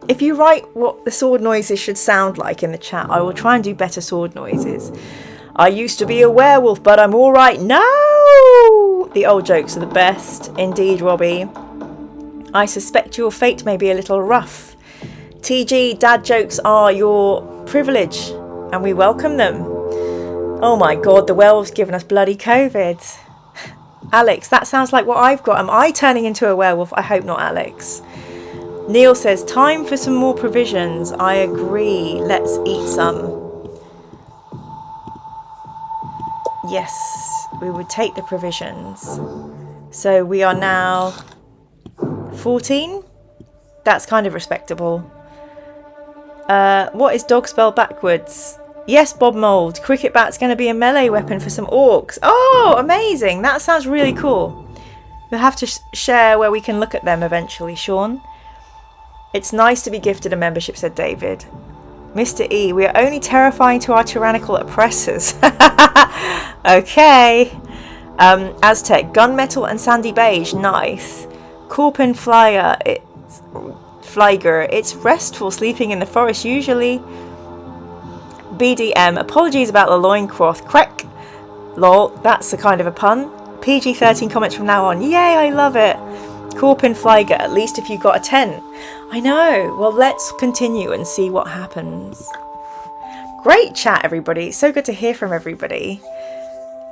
If you write what the sword noises should sound like in the chat, I will try and do better sword noises. I used to be a werewolf, but I'm all right now. The old jokes are the best. Indeed, Robbie. I suspect your fate may be a little rough. TG, dad jokes are your privilege, and we welcome them. Oh my god, the werewolf's given us bloody COVID. Alex, that sounds like what I've got. Am I turning into a werewolf? I hope not, Alex. Neil says, time for some more provisions. I agree. Let's eat some. Yes, we would take the provisions. So we are now 14. That's kind of respectable. What is dog spell backwards? Yes, Bob Mould. Cricket bat's going to be a melee weapon for some orcs. Oh, amazing. That sounds really cool. We'll have to share where we can look at them eventually, Sean. It's nice to be gifted a membership, said David. Mr. E, we are only terrifying to our tyrannical oppressors. Okay. Aztec, gunmetal and sandy beige. Nice. Corpin Flyer. Flieger. It's restful sleeping in the forest usually. BDM, apologies about the loincloth. Crack. Lol, that's a kind of a pun. PG-13 comments from now on. Yay, I love it. Corpin Flieger, at least if you got a 10. I know. Well, let's continue and see what happens. Great chat, everybody. It's so good to hear from everybody.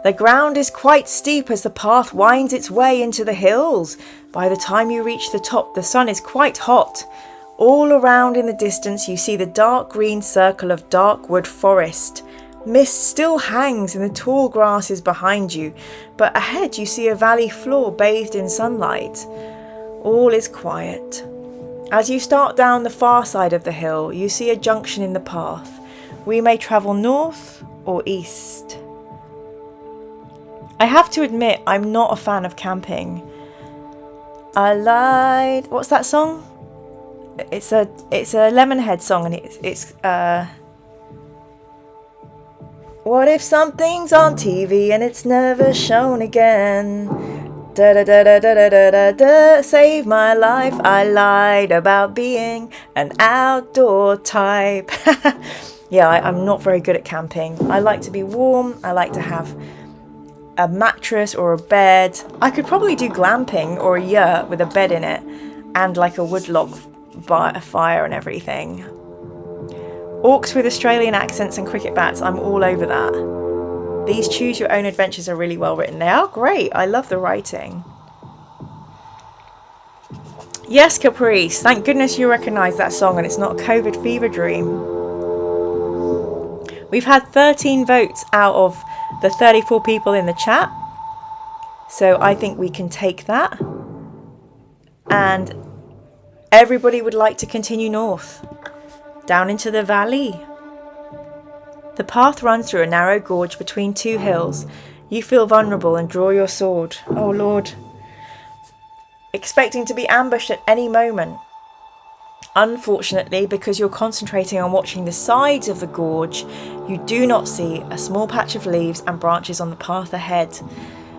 The ground is quite steep as the path winds its way into the hills. By the time you reach the top, the sun is quite hot. All around in the distance, you see the dark green circle of Darkwood forest. Mist still hangs in the tall grasses behind you, but ahead you see a valley floor bathed in sunlight. All is quiet. As you start down the far side of the hill, you see a junction in the path. We may travel north or east. I have to admit, I'm not a fan of camping. I lied. What's that song? It's a Lemonhead song, and it's what if something's on TV and it's never shown again? Da da da da da da da da da. Save my life. I lied about being an outdoor type. Yeah, I'm not very good at camping. I like to be warm. I like to have a mattress or a bed. I could probably do glamping or a yurt with a bed in it and like a wood log by a fire and everything. Orcs with Australian accents and cricket bats, I'm all over that. These choose your own adventures are really well written. They are great. I love the writing. Yes, Caprice, thank goodness you recognise that song and it's not a COVID fever dream. We've had 13 votes out of the 34 people in the chat, so I think we can take that. And everybody would like to continue north, down into the valley. The path runs through a narrow gorge between two hills. You feel vulnerable and draw your sword. Oh Lord. Expecting to be ambushed at any moment. Unfortunately, because you're concentrating on watching the sides of the gorge, you do not see a small patch of leaves and branches on the path ahead.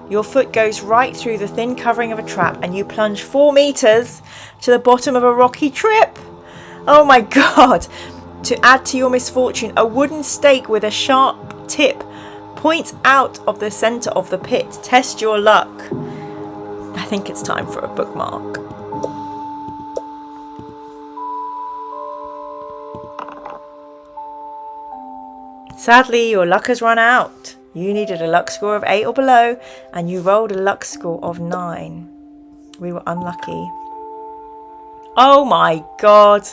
Your foot goes right through the thin covering of a trap and you plunge 4 meters to the bottom of a rocky trip. Oh my God. To add to your misfortune, a wooden stake with a sharp tip points out of the center of the pit. Test your luck. I think it's time for a bookmark. Sadly, your luck has run out. You needed a luck score of 8 or below, and you rolled a luck score of 9. We were unlucky. Oh my God.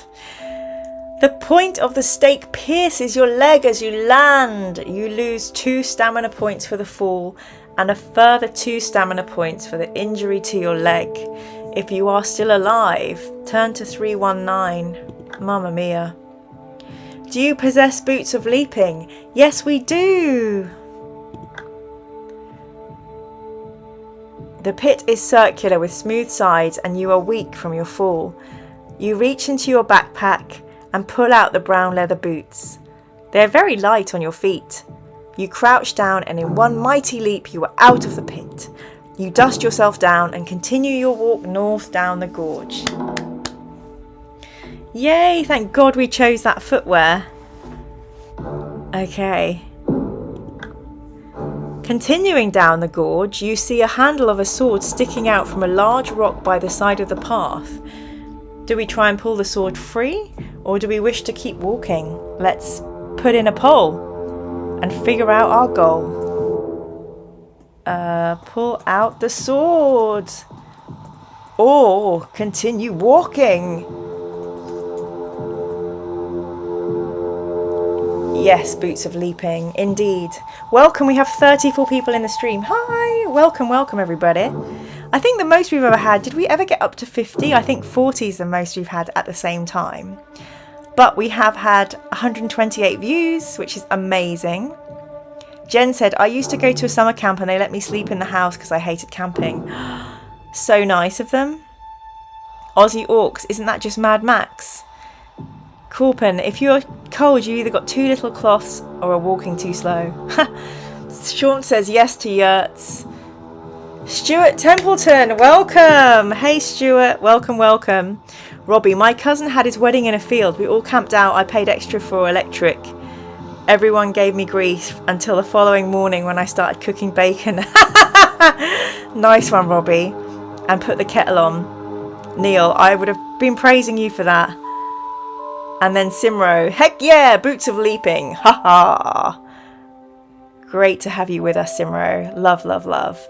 The point of the stake pierces your leg as you land. You lose 2 stamina points for the fall, and a further 2 stamina points for the injury to your leg. If you are still alive, turn to 319. Mamma mia. Do you possess boots of leaping? Yes, we do. The pit is circular with smooth sides and you are weak from your fall. You reach into your backpack and pull out the brown leather boots. They are very light on your feet. You crouch down and in one mighty leap you are out of the pit. You dust yourself down and continue your walk north down the gorge. Yay, thank God we chose that footwear. Okay. Continuing down the gorge, you see a handle of a sword sticking out from a large rock by the side of the path. Do we try and pull the sword free, or do we wish to keep walking? Let's put in a poll and figure out our goal. Pull out the sword, or continue walking. Yes, boots of leaping, indeed. Welcome, we have 34 people in the stream. Hi, welcome everybody. I think the most we've ever had, did we ever get up to 50? I think 40 is the most we've had at the same time. But we have had 128 views, which is amazing. Jen said, I used to go to a summer camp and they let me sleep in the house because I hated camping. So nice of them. Aussie Orcs, isn't that just Mad Max? Corpen, if you're cold, you either got too little cloths or are walking too slow. Sean says yes to yurts. Stuart Templeton, welcome. Hey Stuart, welcome. Robbie, my cousin had his wedding in a field. We all camped out. I paid extra for electric. Everyone gave me grief until the following morning when I started cooking bacon. Nice one, Robbie. And put the kettle on. Neil, I would have been praising you for that. And then Simro, heck yeah, boots of leaping. Ha ha. Great to have you with us, Simro. Love, love, love.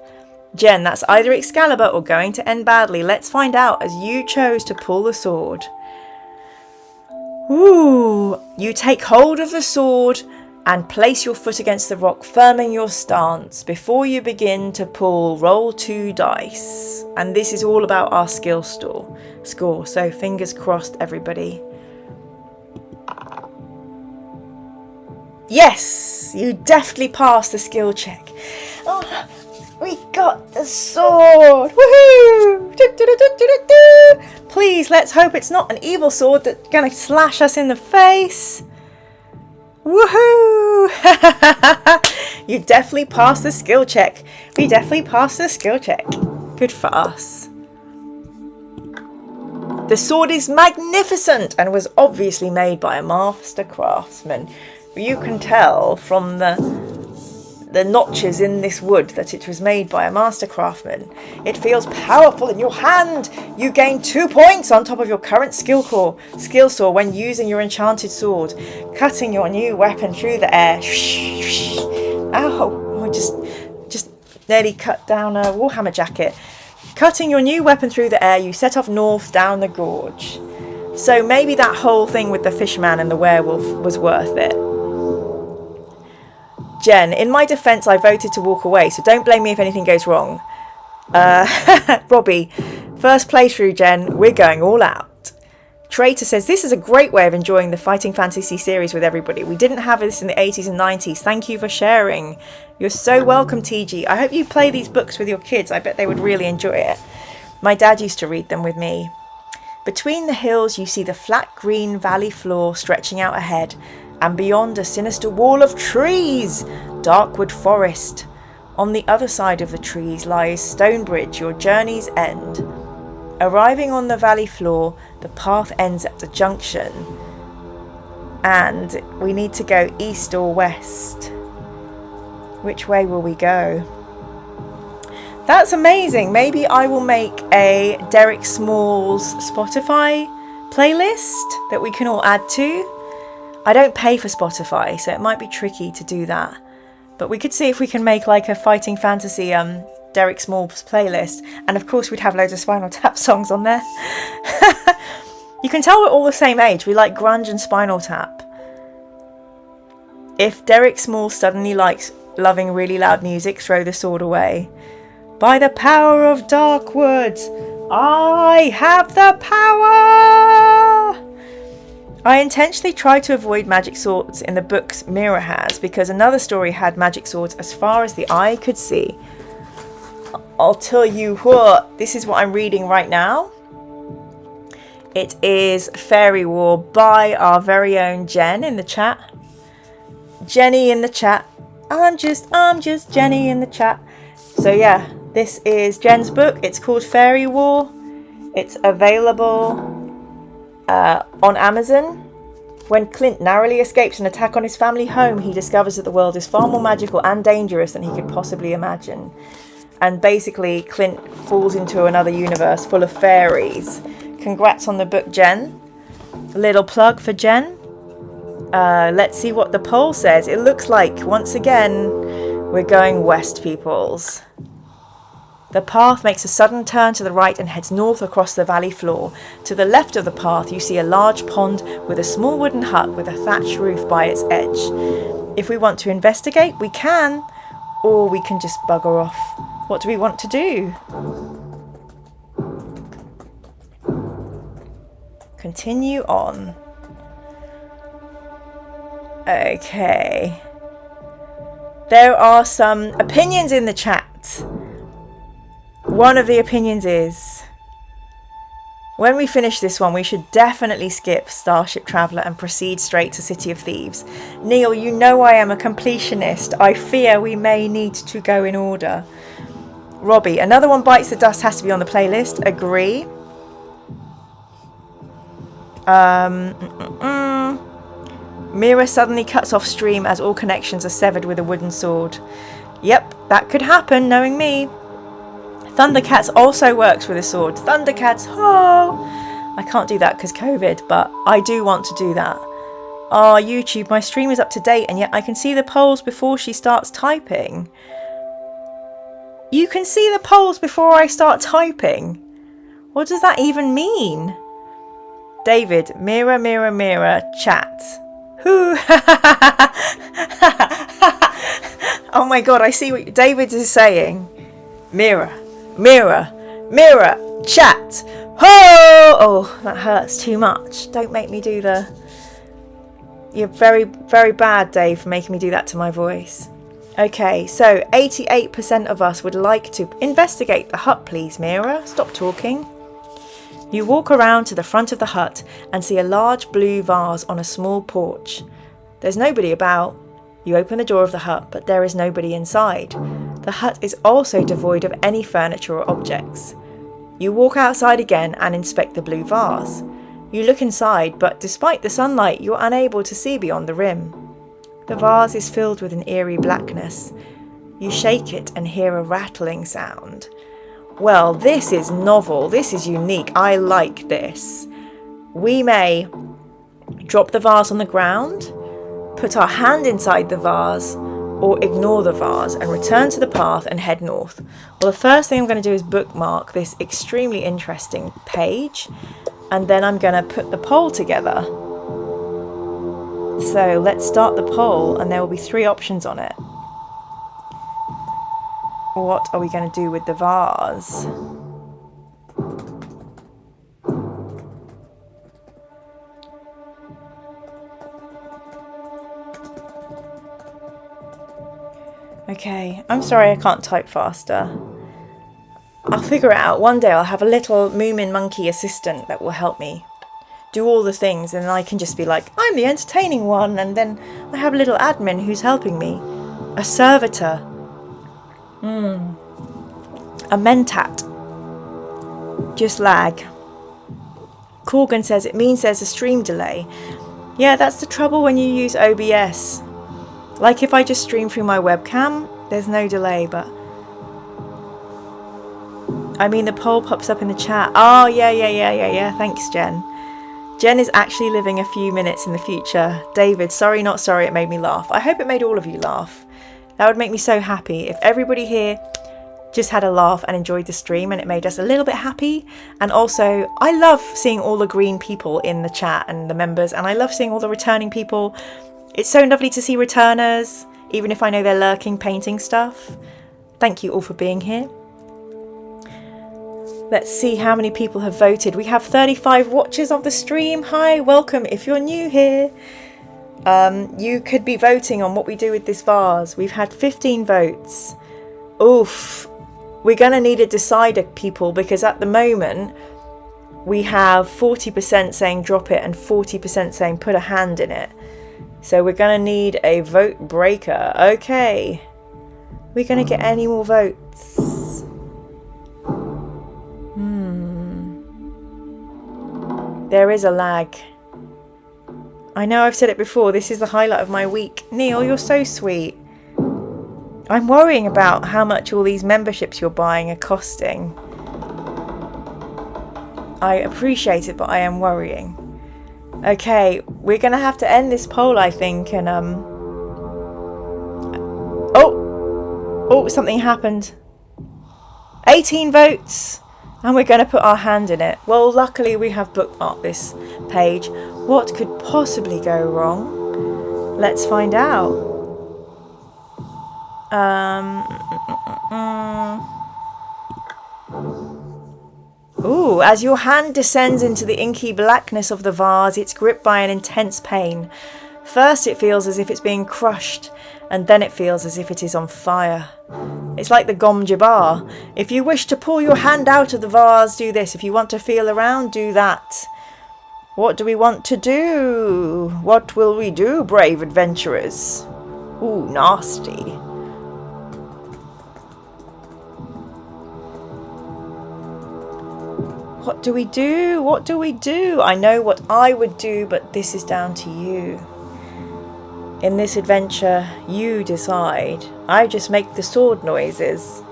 Jen, that's either Excalibur or going to end badly. Let's find out, as you chose to pull the sword. Ooh. You take hold of the sword and place your foot against the rock, firming your stance. Before you begin to pull, roll 2 dice. And this is all about our skill score. So fingers crossed, everybody. Yes, you definitely passed the skill check. Oh, we got the sword. Woohoo! Please, let's hope it's not an evil sword that's gonna slash us in the face. Woohoo! You definitely passed the skill check. We definitely passed the skill check. Good for us. The sword is magnificent and was obviously made by a master craftsman. You can tell from the notches in this wood that it was made by a master craftsman. It feels powerful in your hand. You gain 2 points on top of your current skill score when using your enchanted sword, cutting your new weapon through the air. Ow! I just nearly cut down a Warhammer jacket. Cutting your new weapon through the air, you set off north down the gorge. So maybe that whole thing with the fisherman and the werewolf was worth it. Jen, in my defence, I voted to walk away, so don't blame me if anything goes wrong. Robbie, first playthrough, Jen, we're going all out. Traitor says, this is a great way of enjoying the Fighting Fantasy series with everybody. We didn't have this in the 80s and 90s. Thank you for sharing. You're so welcome, TG. I hope you play these books with your kids. I bet they would really enjoy it. My dad used to read them with me. Between the hills, you see the flat green valley floor stretching out ahead, and beyond a sinister wall of trees, Darkwood Forest. On the other side of the trees lies Stonebridge, your journey's end. Arriving on the valley floor, the path ends at a junction, and we need to go east or west. Which way will we go? That's amazing. Maybe I will make a Derek Smalls Spotify playlist that we can all add to. I don't pay for Spotify, so it might be tricky to do that. But we could see if we can make like a Fighting Fantasy Derek Smalls playlist. And of course we'd have loads of Spinal Tap songs on there. You can tell we're all the same age. We like grunge and Spinal Tap. If Derek Smalls suddenly likes loving really loud music, throw the sword away. By the power of Darkwood, I have the power! I intentionally tried to avoid magic swords in the books Mira has, because another story had magic swords as far as the eye could see. I'll tell you what, this is what I'm reading right now. It is Fairy War by our very own Jen in the chat. Jenny in the chat. I'm just Jenny in the chat. So yeah, this is Jen's book. It's called Fairy War. It's available on Amazon. When Clint narrowly escapes an attack on his family home, he discovers that the world is far more magical and dangerous than he could possibly imagine. And basically, Clint falls into another universe full of fairies. Congrats on the book, Jen. A little plug for Jen. Let's see what the poll says. It looks like, once again, we're going west, peoples. The path makes a sudden turn to the right and heads north across the valley floor. To the left of the path, you see a large pond with a small wooden hut with a thatched roof by its edge. If we want to investigate, we can, or we can just bugger off. What do we want to do? Continue on. Okay. There are some opinions in the chat. One of the opinions is, when we finish this one, we should definitely skip Starship Traveller and proceed straight to City of Thieves. Neil, you know I am a completionist. I fear we may need to go in order. Robbie, another one bites the dust has to be on the playlist. Agree. Mira suddenly cuts off stream as all connections are severed with a wooden sword. Yep, that could happen, knowing me. Thundercats also works with a sword. Thundercats, oh! I can't do that because COVID, but I do want to do that. Oh, YouTube, my stream is up to date and yet I can see the polls before she starts typing. You can see the polls before I start typing. What does that even mean? David, mirror, mirror, mirror, chat. Who? Oh my God, I see what David is saying. Mirror, mirror, mirror, chat. Oh, that hurts too much. Don't make me do the... You're very, very bad, Dave, for making me do that to my voice. Okay, so 88% of us would like to investigate the hut, please, Mira. Stop talking. You walk around to the front of the hut and see a large blue vase on a small porch. There's nobody about. You open the door of the hut, but there is nobody inside. The hut is also devoid of any furniture or objects. You walk outside again and inspect the blue vase. You look inside, but despite the sunlight, you're unable to see beyond the rim. The vase is filled with an eerie blackness. You shake it and hear a rattling sound. Well, this is novel. This is unique. I like this. We may drop the vase on the ground, put our hand inside the vase, or ignore the vase and return to the path and head north. Well, the first thing I'm going to do is bookmark this extremely interesting page, and then I'm going to put the poll together. So let's start the poll, and there will be 3 options on it. What are we going to do with the vase? Okay, I'm sorry I can't type faster. I'll figure it out. One day I'll have a little Moomin monkey assistant that will help me do all the things, and I can just be like, I'm the entertaining one, and then I have a little admin who's helping me. A servitor. A mentat. Just lag. Corgan says it means there's a stream delay. Yeah, that's the trouble when you use OBS. Like if I just stream through my webcam, there's no delay, but... I mean, the poll pops up in the chat. Oh, yeah. Thanks, Jen. Jen is actually living a few minutes in the future. David, sorry, not sorry, it made me laugh. I hope it made all of you laugh. That would make me so happy if everybody here just had a laugh and enjoyed the stream, and it made us a little bit happy. And also, I love seeing all the green people in the chat and the members, and I love seeing all the returning people. It's so lovely to see returners, even if I know they're lurking painting stuff. Thank you all for being here. Let's see how many people have voted. We have 35 watchers of the stream. Hi, welcome if you're new here. You could be voting on what we do with this vase. We've had 15 votes. Oof. We're going to need a decider, people, because at the moment we have 40% saying drop it and 40% saying put a hand in it. So we're going to need a vote breaker. Okay. We're going to get any more votes. There is a lag. I know I've said it before, this is the highlight of my week. Neil, you're so sweet. I'm worrying about how much all these memberships you're buying are costing. I appreciate it, but I am worrying. Okay, we're going to have to end this poll, I think, and Oh, something happened. 18 votes! And we're going to put our hand in it. Well, luckily we have bookmarked this page. What could possibly go wrong? Let's find out. Ooh, as your hand descends into the inky blackness of the vase, it's gripped by an intense pain. First it feels as if it's being crushed, and then it feels as if it is on fire. It's like the Gom Jabbar. If you wish to pull your hand out of the vase, do this. If you want to feel around, do that. What do we want to do? What will we do, brave adventurers? Ooh, nasty. What do we do? What do we do? I know what I would do, but this is down to you. In this adventure, you decide. I just make the sword noises.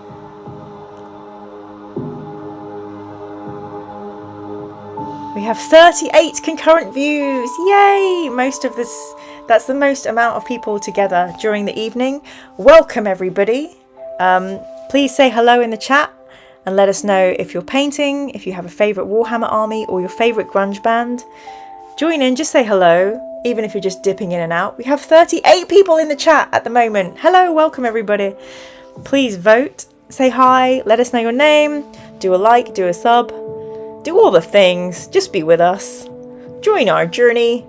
We have 38 concurrent views. Yay! That's the most amount of people together during the evening. Welcome everybody. Please say hello in the chat and let us know if you're painting, if you have a favourite Warhammer army or your favourite grunge band. Join in, just say hello, even if you're just dipping in and out. We have 38 people in the chat at the moment. Hello, welcome everybody. Please vote, say hi, let us know your name, do a like, do a sub, do all the things, just be with us. Join our journey.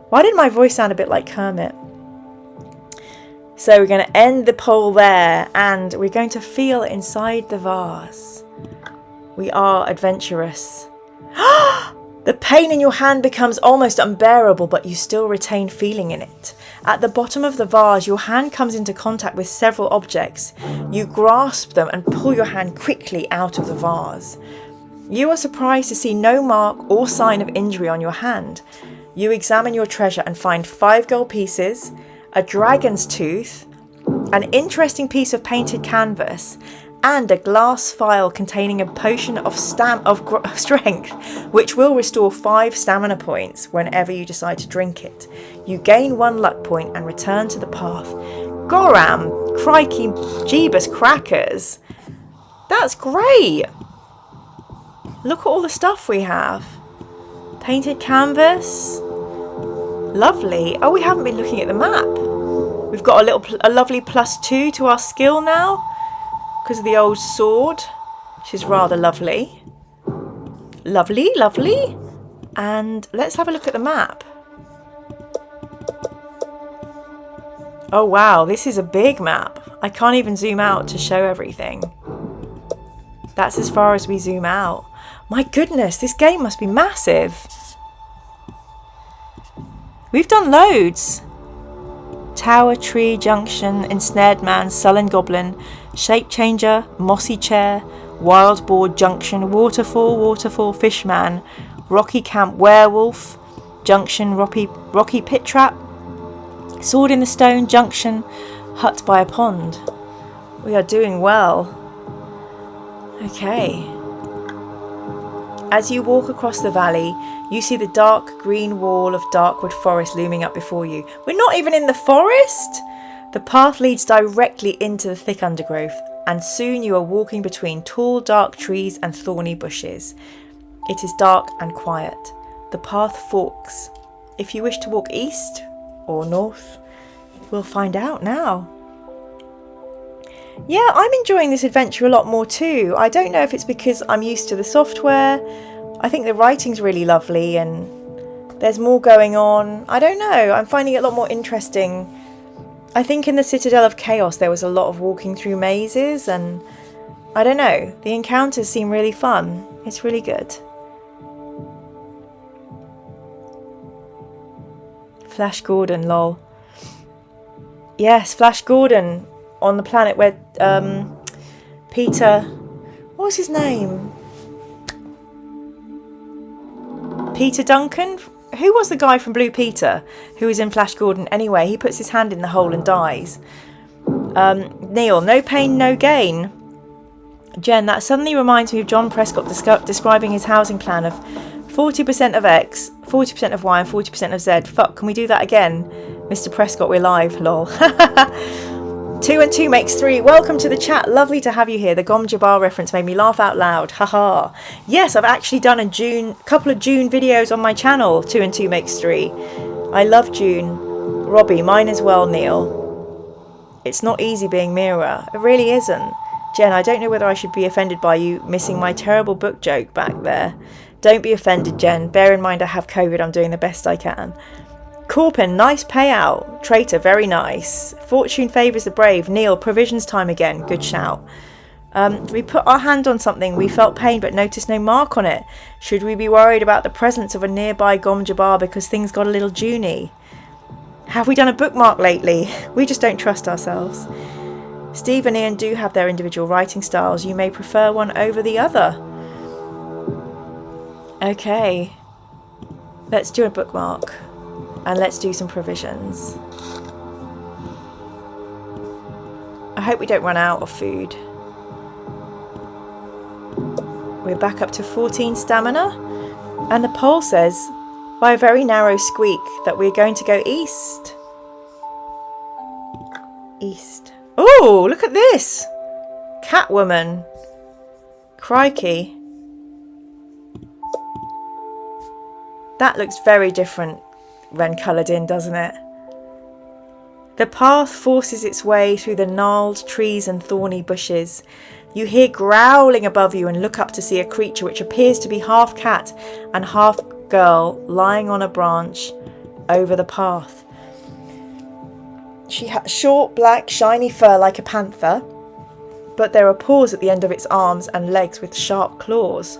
Why did my voice sound a bit like Kermit? So we're going to end the poll there and we're going to feel inside the vase. We are adventurous. The pain in your hand becomes almost unbearable, but you still retain feeling in it. At the bottom of the vase, your hand comes into contact with several objects. You grasp them and pull your hand quickly out of the vase. You are surprised to see no mark or sign of injury on your hand. You examine your treasure and find 5 gold pieces, a dragon's tooth, an interesting piece of painted canvas, and a glass vial containing a potion of strength, which will restore 5 stamina points whenever you decide to drink it. You gain 1 luck point and return to the path. Goram! Crikey, Jeebus crackers! That's great! Look at all the stuff we have. Painted canvas. Lovely. Oh, we haven't been looking at the map. We've got a lovely +2 to our skill now because of the old sword, which is rather lovely. Lovely, lovely. And let's have a look at the map. Oh wow, this is a big map. I can't even zoom out to show everything. That's as far as we zoom out. My goodness, this game must be massive. We've done loads. Tower, tree, junction, ensnared man, sullen goblin, shape changer, mossy chair, wild boar, junction, waterfall, fishman, rocky camp, werewolf, junction, rocky pit trap, sword in the stone, junction, hut by a pond. We are doing well. Okay. As you walk across the valley, you see the dark green wall of Darkwood forest looming up before you. We're not even in the forest! The path leads directly into the thick undergrowth, and soon you are walking between tall dark trees and thorny bushes. It is dark and quiet. The path forks. If you wish to walk east or north, we'll find out now. Yeah, I'm enjoying this adventure a lot more too. I don't know if it's because I'm used to the software. I think the writing's really lovely and there's more going on. I don't know, I'm finding it a lot more interesting. I think in the Citadel of Chaos there was a lot of walking through mazes and I don't know, the encounters seem really fun. It's really good. Flash Gordon, lol. Yes, Flash Gordon. On the planet where Peter, what was his name? Peter Duncan? Who was the guy from Blue Peter who was in Flash Gordon? Anyway, he puts his hand in the hole and dies. Neil, no pain, no gain. Jen, that suddenly reminds me of John Prescott describing his housing plan of 40% of X, 40% of Y and 40% of Z. Fuck, can we do that again? Mr. Prescott, we're live, lol. 2 and 2 makes 3. Welcome to the chat. Lovely to have you here. The Gom Jabbar reference made me laugh out loud. Haha. Yes, I've actually done a couple of June videos on my channel. 2 and 2 makes 3. I love June. Robbie, mine as well, Neil. It's not easy being Mira. It really isn't. Jen, I don't know whether I should be offended by you missing my terrible book joke back there. Don't be offended, Jen. Bear in mind I have COVID. I'm doing the best I can. Corpin, nice payout. Traitor, very nice. Fortune favours the brave. Neil, provisions time again. Good shout. We put our hand on something. We felt pain but noticed no mark on it. Should we be worried about the presence of a nearby Gom Jabbar because things got a little Juny? Have we done a bookmark lately? We just don't trust ourselves. Steve and Ian do have their individual writing styles. You may prefer one over the other. Okay. Let's do a bookmark. And let's do some provisions. I hope we don't run out of food. We're back up to 14 stamina. And the pole says, by a very narrow squeak, that we're going to go east. East. Oh, look at this! Catwoman. Crikey. That looks very different when coloured in, doesn't it? The path forces its way through the gnarled trees and thorny bushes. You hear growling above you and look up to see a creature which appears to be half cat and half girl lying on a branch over the path. She has short, black, shiny fur like a panther, but there are paws at the end of its arms and legs with sharp claws.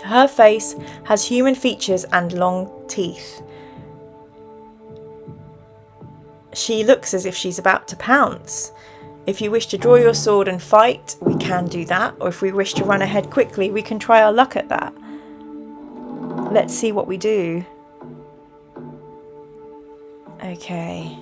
Her face has human features and long teeth. She looks as if she's about to pounce. If you wish to draw your sword and fight, we can do that, or if we wish to run ahead quickly, we can try our luck at that. Let's see what we do. Okay.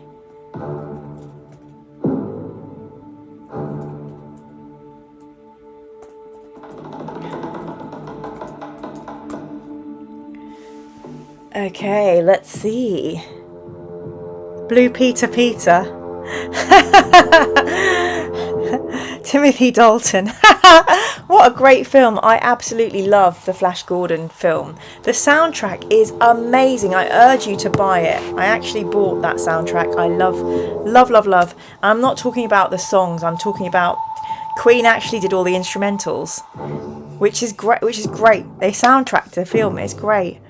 Okay, let's see. Blue Peter. Timothy Dalton. What a great film. I absolutely love the Flash Gordon film. The soundtrack is amazing. I urge you to buy it. I actually bought that soundtrack. I love. I'm not talking about the songs. I'm talking about Queen actually did all the instrumentals, which is great. They soundtracked the film. It's great.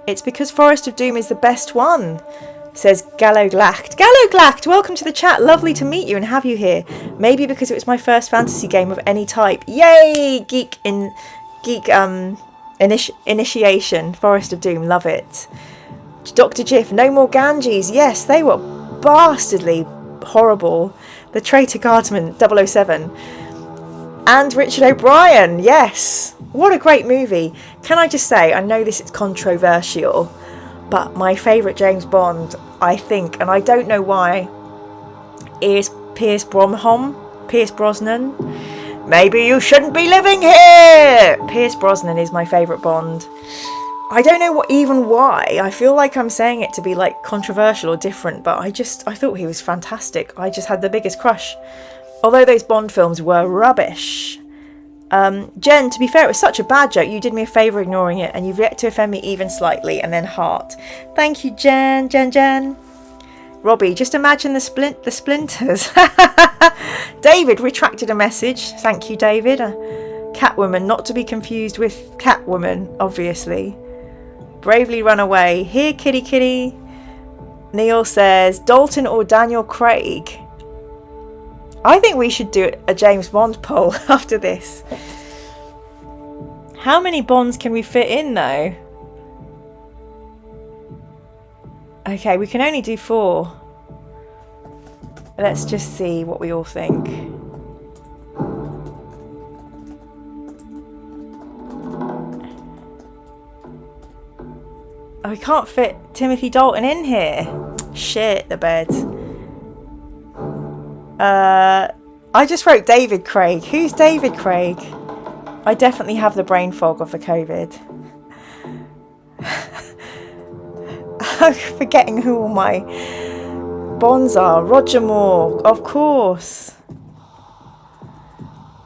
It's because Forest of Doom is the best one, says Galloglacht. Galloglacht, welcome to the chat. Lovely to meet you and have you here. Maybe because it was my first fantasy game of any type. Yay! Geek initiation. Forest of Doom, love it. Dr. Jiff, no more Ganges. Yes, they were bastardly horrible. The Traitor Guardsman 007. And Richard O'Brien, yes. What a great movie. Can I just say, I know this is controversial, but my favourite James Bond, I think, and I don't know why, is Pierce Brosnan. Maybe you shouldn't be living here! Pierce Brosnan is my favourite Bond. I don't know even why. I feel like I'm saying it to be like controversial or different, but I thought he was fantastic. I just had the biggest crush. Although those Bond films were rubbish. Jen, to be fair, it was such a bad joke. You did me a favour ignoring it, and you've yet to offend me even slightly. And then heart. Thank you, Jen. Robbie, just imagine the splinters. David retracted a message. Thank you, David. Catwoman, not to be confused with Catwoman, obviously. Bravely run away. Here, kitty. Neil says, Dalton or Daniel Craig? I think we should do a James Bond poll after this. How many Bonds can we fit in, though? Okay, we can only do 4. Let's just see what we all think. Oh, we can't fit Timothy Dalton in here. Shit, the bed. I just wrote David Craig. Who's David Craig? I definitely have the brain fog of the COVID. I'm forgetting who all my Bonds are. Roger Moore, of course.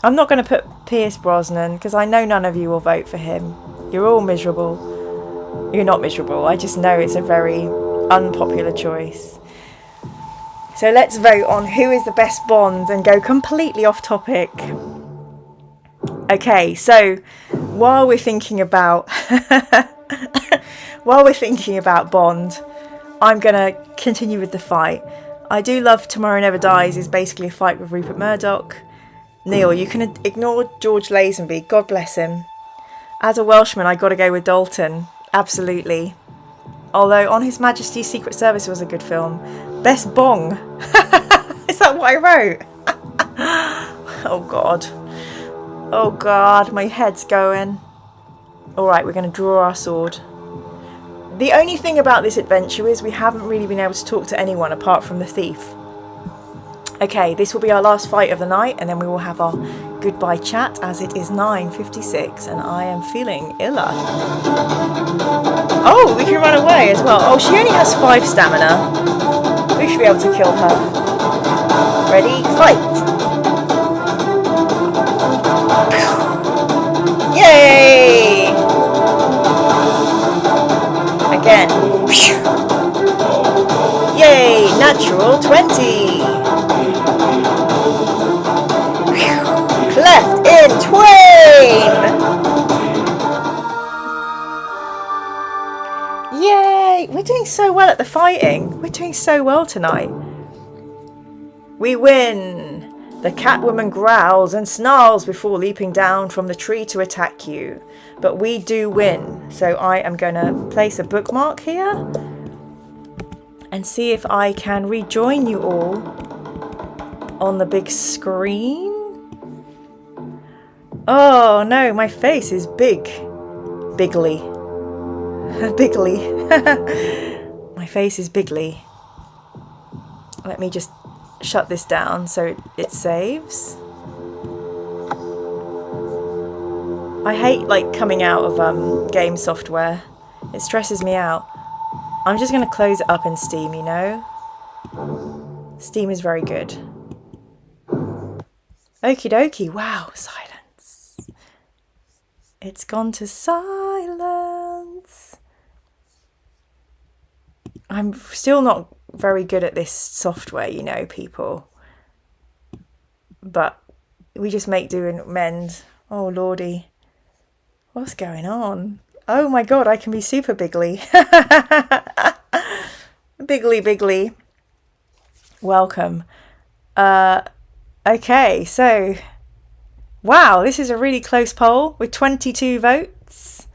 I'm not going to put Pierce Brosnan because I know none of you will vote for him. You're all miserable. You're not miserable. I just know it's a very unpopular choice. So let's vote on who is the best Bond and go completely off topic. Okay, so while we're thinking about Bond, I'm gonna continue with the fight. I do love Tomorrow Never Dies is basically a fight with Rupert Murdoch. Neil, you can ignore George Lazenby, God bless him. As a Welshman, I gotta go with Dalton, absolutely. Although On His Majesty's Secret Service was a good film. Best Bong. Is that what I wrote? Oh God, my head's going. Alright, we're going to draw our sword. The only thing about this adventure is we haven't really been able to talk to anyone apart from the thief. Okay, this will be our last fight of the night, and then we will have our goodbye chat, as it is 9:56 and I am feeling iller. Oh, we can run away as well. Oh, she only has 5 stamina. We should be able to kill her. Ready, fight! Yay! Again. Yay! Natural 20! Cleft in twain! Yay! We're doing so well at the fighting. We're doing so well tonight. We win! The Catwoman growls and snarls before leaping down from the tree to attack you. But we do win. So I am going to place a bookmark here and see if I can rejoin you all on the big screen. Oh no, my face is big. Bigly. Bigly. My face is bigly. Let me just shut this down so it saves. I hate like coming out of game software. It stresses me out. I'm just going to close it up in Steam, you know. Steam is very good. Okie dokie. Wow, silence. It's gone to silence. I'm still not very good at this software, you know, people. But we just make do and mend. Oh, lordy. What's going on? Oh my god, I can be super bigly. Bigly. Welcome. Okay, so... Wow, this is a really close poll with 22 votes.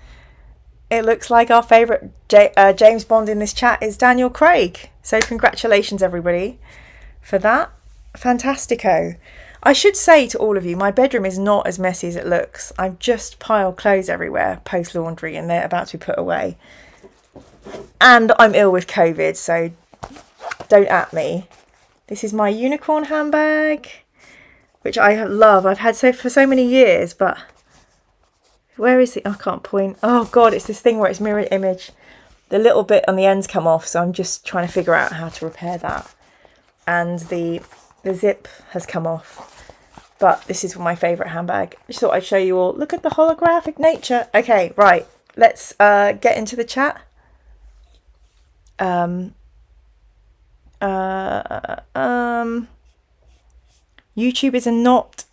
It looks like our favourite James Bond in this chat is Daniel Craig. So congratulations, everybody, for that. Fantastico. I should say to all of you, my bedroom is not as messy as it looks. I've just piled clothes everywhere post-laundry and they're about to be put away. And I'm ill with COVID, so don't at me. This is my unicorn handbag, which I love. I've had for so many years, but where is it? I can't point. Oh God, it's this thing where it's mirror image. The little bit on the ends come off, so I'm just trying to figure out how to repair that. And the zip has come off. But this is my favourite handbag. Just thought I'd show you all. Look at the holographic nature. Okay, right. Let's get into the chat. YouTube is not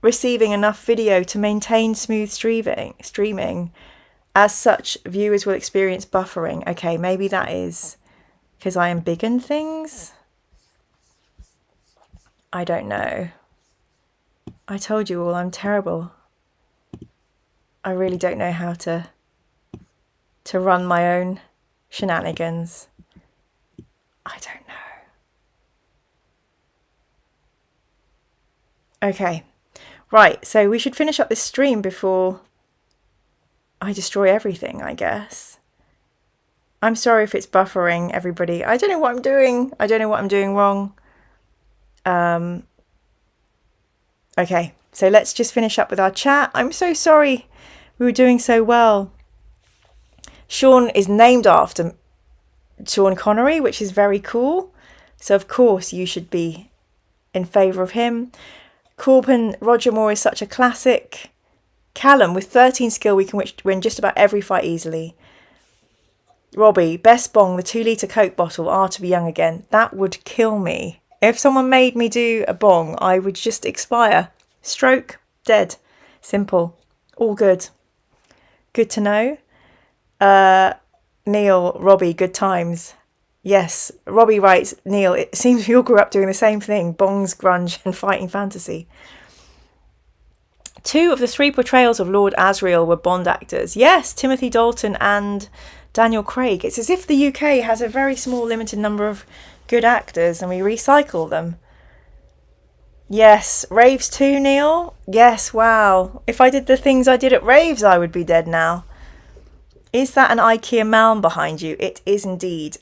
receiving enough video to maintain smooth streaming. As such, viewers will experience buffering. Okay, maybe that is because I am big and things. I don't know. I told you all I'm terrible. I really don't know how to run my own shenanigans. I don't know. Okay. Right, so we should finish up this stream before I destroy everything, I guess. I'm sorry if it's buffering, everybody. I don't know what I'm doing. I don't know what I'm doing wrong. Okay, so let's just finish up with our chat. I'm so sorry. We were doing so well. Sean is named after Sean Connery, which is very cool. So, of course, you should be in favour of him. Corbin, Roger Moore is such a classic. Callum, with 13 skill, we can win just about every fight easily. Robbie, best bong, the 2-litre Coke bottle, are to be young again. That would kill me. If someone made me do a bong, I would just expire. Stroke, dead. Simple. All good. Good to know. Neil, Robbie, good times. Yes, Robbie writes, Neil, it seems we all grew up doing the same thing. Bongs, grunge and fighting fantasy. 2 of the 3 portrayals of Lord Asriel were Bond actors. Yes, Timothy Dalton and Daniel Craig. It's as if the UK has a very small limited number of good actors and we recycle them. Yes, raves too, Neil. Yes, wow. If I did the things I did at raves, I would be dead now. Is that an IKEA Malm behind you? It is indeed.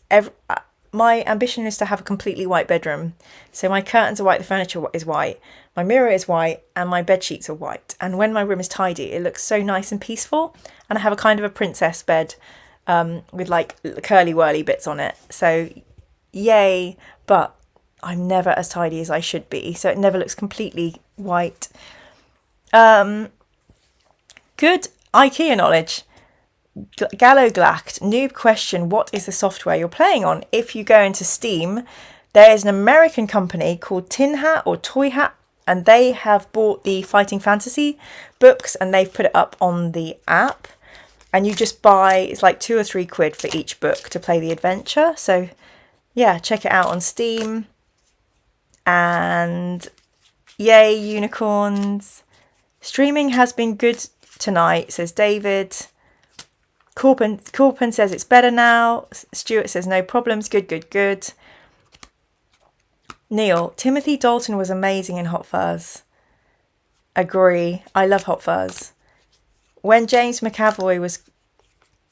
my ambition is to have a completely white bedroom. So my curtains are white, the furniture is white, my mirror is white, and my bed sheets are white. And when my room is tidy, it looks so nice and peaceful. And I have a kind of a princess bed with like curly whirly bits on it. So yay, but I'm never as tidy as I should be. So it never looks completely white. Good IKEA knowledge. Galloglact, noob question, what is the software you're playing on? If you go into Steam, there is an American company called Tin Hat or Toy Hat, and they have bought the Fighting Fantasy books and they've put it up on the app, and you just buy, it's like £2 or £3 for each book to play the adventure. So yeah, check it out on Steam. And yay, unicorns. Streaming has been good tonight, says David. Corpin says it's better now. Stuart says no problems. Good. Neil, Timothy Dalton was amazing in Hot Fuzz. Agree. I love Hot Fuzz. When James McAvoy was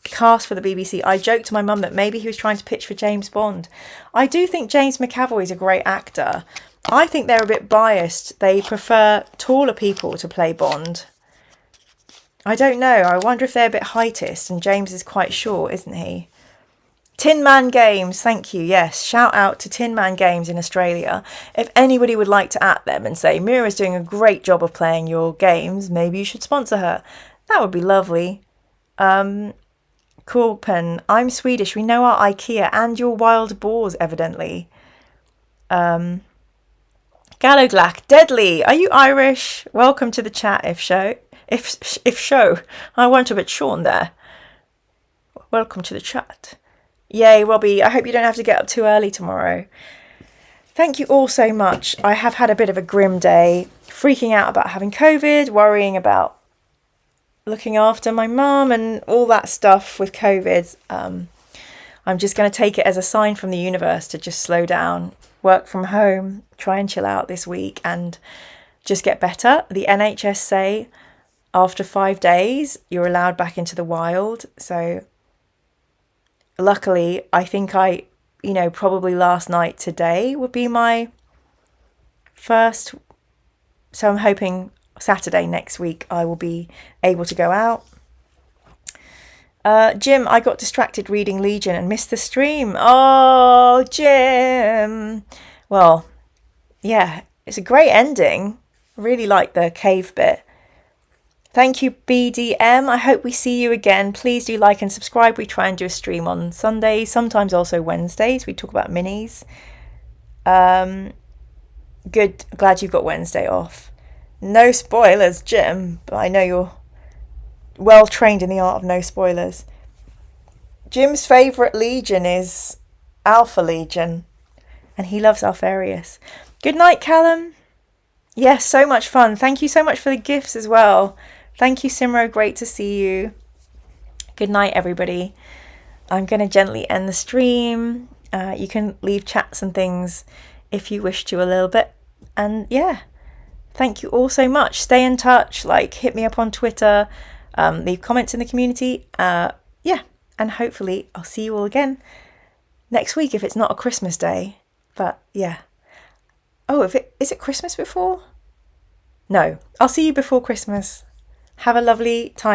cast for the BBC, I joked to my mum that maybe he was trying to pitch for James Bond. I do think James McAvoy is a great actor. I think they're a bit biased. They prefer taller people to play Bond. I don't know. I wonder if they're a bit heightist, and James is quite short, isn't he? Tin Man Games, thank you. Yes, shout out to Tin Man Games in Australia. If anybody would like to at them and say, Mira's doing a great job of playing your games, maybe you should sponsor her. That would be lovely. Cool pen. I'm Swedish. We know our IKEA and your wild boars, evidently. Galloglack, deadly. Are you Irish? Welcome to the chat, if show. I went a bit Sean there. Welcome to the chat. Yay, Robbie. I hope you don't have to get up too early tomorrow. Thank you all so much. I have had a bit of a grim day, freaking out about having COVID, worrying about looking after my mum and all that stuff with COVID. I'm just going to take it as a sign from the universe to just slow down, work from home, try and chill out this week and just get better. The NHS say after 5 days, you're allowed back into the wild. So luckily, I think probably last night today would be my first. So I'm hoping Saturday next week I will be able to go out. Jim, I got distracted reading Legion and missed the stream. Oh, Jim. Well, yeah, it's a great ending. Really like the cave bit. Thank you, BDM. I hope we see you again. Please do like and subscribe. We try and do a stream on Sundays, sometimes also Wednesdays. We talk about minis. Good. Glad you've got Wednesday off. No spoilers, Jim, but I know you're well trained in the art of no spoilers. Jim's favourite Legion is Alpha Legion, and he loves Alfarius. Good night, Callum. Yes, so much fun. Thank you so much for the gifts as well. Thank you, Simro. Great to see you. Good night, everybody. I'm going to gently end the stream. You can leave chats and things if you wish to a little bit. And yeah, thank you all so much. Stay in touch. Hit me up on Twitter. Leave comments in the community. Yeah, and hopefully I'll see you all again next week if it's not a Christmas day. But yeah. Oh, is it Christmas before? No, I'll see you before Christmas. Have a lovely time.